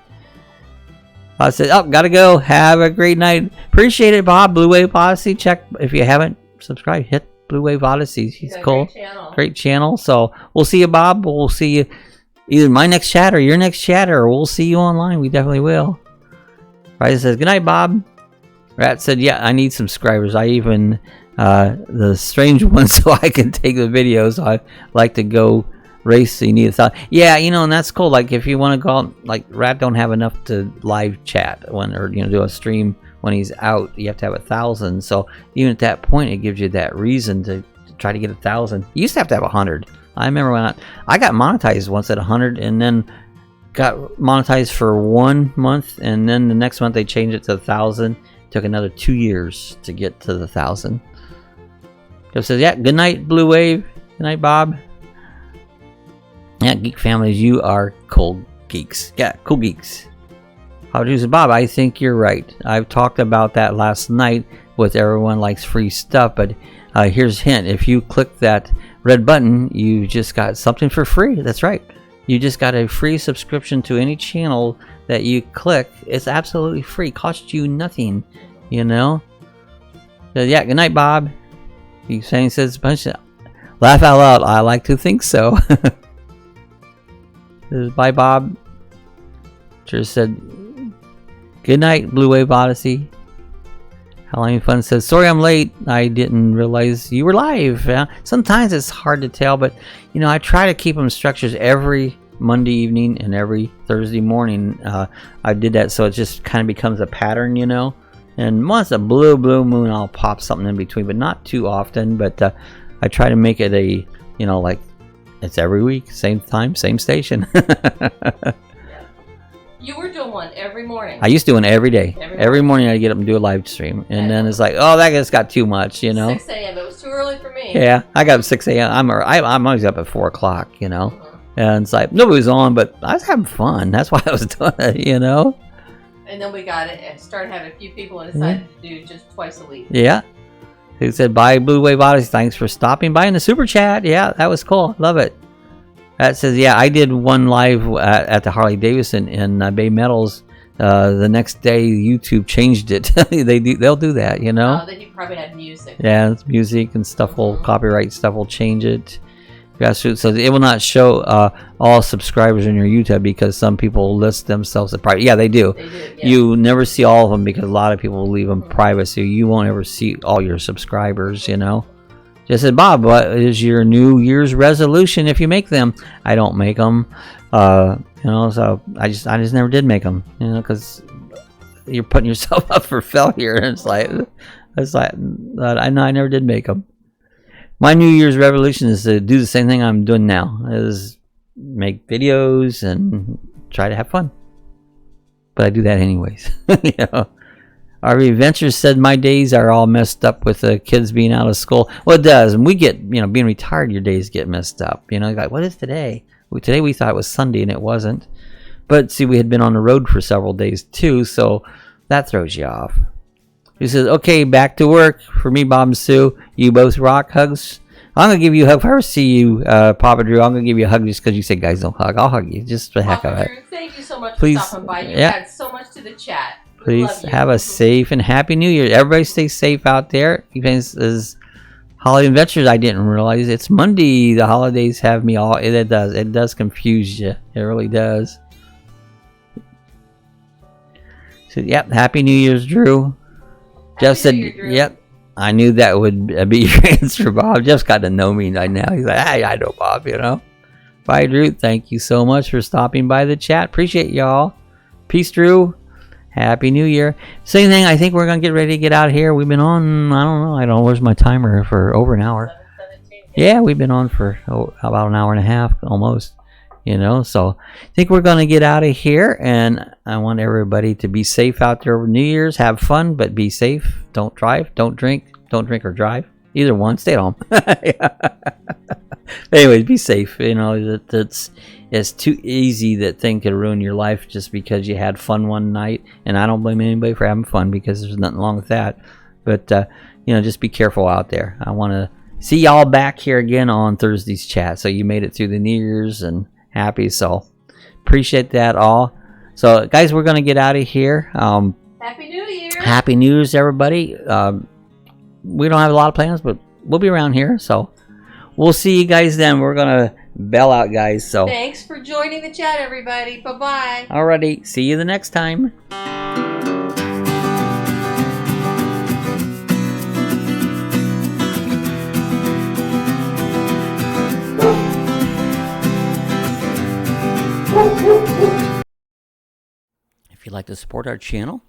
I said, oh, gotta go. Have a great night. Appreciate it, Bob. Blue Wave Odyssey. Check, if you haven't subscribed, hit Blue Wave Odyssey. He's cool. Great channel. So, we'll see you, Bob. We'll see you. Either my next chat or your next chat, or we'll see you online. We definitely will. Ryder says, good night, Bob. Rat said, yeah, I need subscribers. I even, the strange ones, so I can take the videos. I like to go race, so you need a thought. Yeah, you know, and that's cool. Like, if you want to go out, like, Rat don't have enough to live chat when, or, you know, do a stream when he's out. You have to have 1,000. So, even at that point, it gives you that reason to try to get 1,000. You used to have to have 100. I remember when I got monetized once at 100, and then got monetized for 1 month, and then the next month they changed it to 1,000. Took another 2 years to get to the 1,000. Jeff says, yeah, good night, Blue Wave. Good night, Bob. Yeah, Geek Families, you are cool geeks. Yeah, cool geeks. How to use it, Bob? I think you're right. I've talked about that last night with everyone likes free stuff, but here's a hint. If you click that red button, you just got something for free. That's right. You just got a free subscription to any channel that you click. It's absolutely free. Costs you nothing, you know? So, yeah, good night, Bob. He says a bunch of... Laugh out loud. I like to think so. Bye, Bob. Just said, good night, Blue Wave Odyssey. Halloween Fun says, sorry I'm late. I didn't realize you were live. Sometimes it's hard to tell, but you know, I try to keep them structures every Monday evening and every Thursday morning. I did that so it just kind of becomes a pattern, you know. And once a blue moon, I'll pop something in between, but not too often. But I try to make it a, you know, like it's every week, same time, same station. You were doing one every morning. I used to do one every day. Every morning I'd get up and do a live stream. And then it's like, oh, that just got too much, you know? 6 a.m. It was too early for me. Yeah, I got up 6 a.m. I'm always up at 4 o'clock, you know? And it's like, nobody was on, but I was having fun. That's why I was doing it, you know? And then we got it and started having a few people and decided to do just twice a week. Yeah. Who said, bye, Blue Wave Odyssey. Thanks for stopping by in the super chat. Yeah, that was cool. Love it. That says, yeah, I did one live at the Harley Davidson in Bay Metals. The next day, YouTube changed it. They'll do that, you know? Oh, then you probably had music. Yeah, it's music and stuff will, copyright stuff will change it. Yeah, so it will not show all subscribers in your YouTube because some people list themselves as private. Yeah, they do. They do, yeah. You never see all of them because a lot of people will leave them private, so you won't ever see all your subscribers, you know? Just said, Bob, what is your New Year's resolution if you make them? I don't make them, you know. So I just never did make them, you know, because you're putting yourself up for failure. And it's like I never did make them. My New Year's resolution is to do the same thing I'm doing now: is make videos and try to have fun. But I do that anyways, you know. RV Ventures said my days are all messed up with the kids being out of school. Well, it does. And we get, you know, being retired, your days get messed up. You know, like, what is today? Today we thought it was Sunday and it wasn't. But see, we had been on the road for several days too, so that throws you off. He says, okay, back to work. For me, Bob and Sue, you both rock. Hugs. I'm going to give you a hug. If I ever see you, Papa Drew, I'm going to give you a hug just because you say guys don't hug. I'll hug you just for the heck of it. Drew, thank you so much Please, for stopping by. You add so much to the chat. Please have a safe and happy New Year. Everybody stay safe out there. As Holiday Adventures, I didn't realize it's Monday. The holidays have me all. It does confuse you. It really does. So, yep. Happy New Year's, Drew. Jeff said, yep. I knew that would be your answer, Bob. Jeff's got to know me right now. He's like, hey, I know Bob, you know. Bye, Drew. Thank you so much for stopping by the chat. Appreciate y'all. Peace, Drew. Happy New Year. Same thing. I think we're going to get ready to get out of here. We've been on, I don't know. Where's my timer? For over an hour. Yeah, we've been on for about an hour and a half almost. You know, so I think we're going to get out of here. And I want everybody to be safe out there over New Year's. Have fun, but be safe. Don't drive. Don't drink. Don't drink or drive. Either one. Stay at home. Anyways, be safe. You know, it's too easy that thing could ruin your life just because you had fun one night. And I don't blame anybody for having fun because there's nothing wrong with that. But, you know, just be careful out there. I want to see y'all back here again on Thursday's chat. So you made it through the New Year's and happy. So appreciate that all. So, guys, we're going to get out of here. Happy New Year. Happy New Year's, everybody. We don't have a lot of plans, but we'll be around here. So we'll see you guys then. We're going to bail out, guys. So thanks for joining the chat, everybody. Bye-bye. Alrighty. See you the next time. If you'd like to support our channel,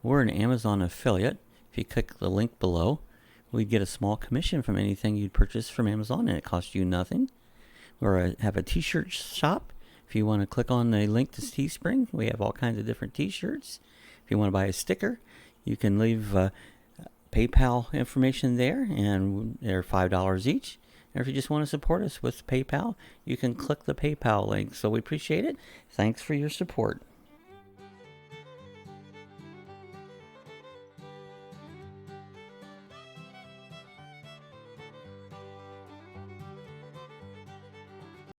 we're an Amazon affiliate. If you click the link below, we get a small commission from anything you'd purchase from Amazon, and it costs you nothing. We have a t-shirt shop. If you want to click on the link to Teespring, we have all kinds of different t-shirts. If you want to buy a sticker, you can leave PayPal information there, and they're $5 each. And if you just want to support us with PayPal, you can click the PayPal link. So we appreciate it. Thanks for your support.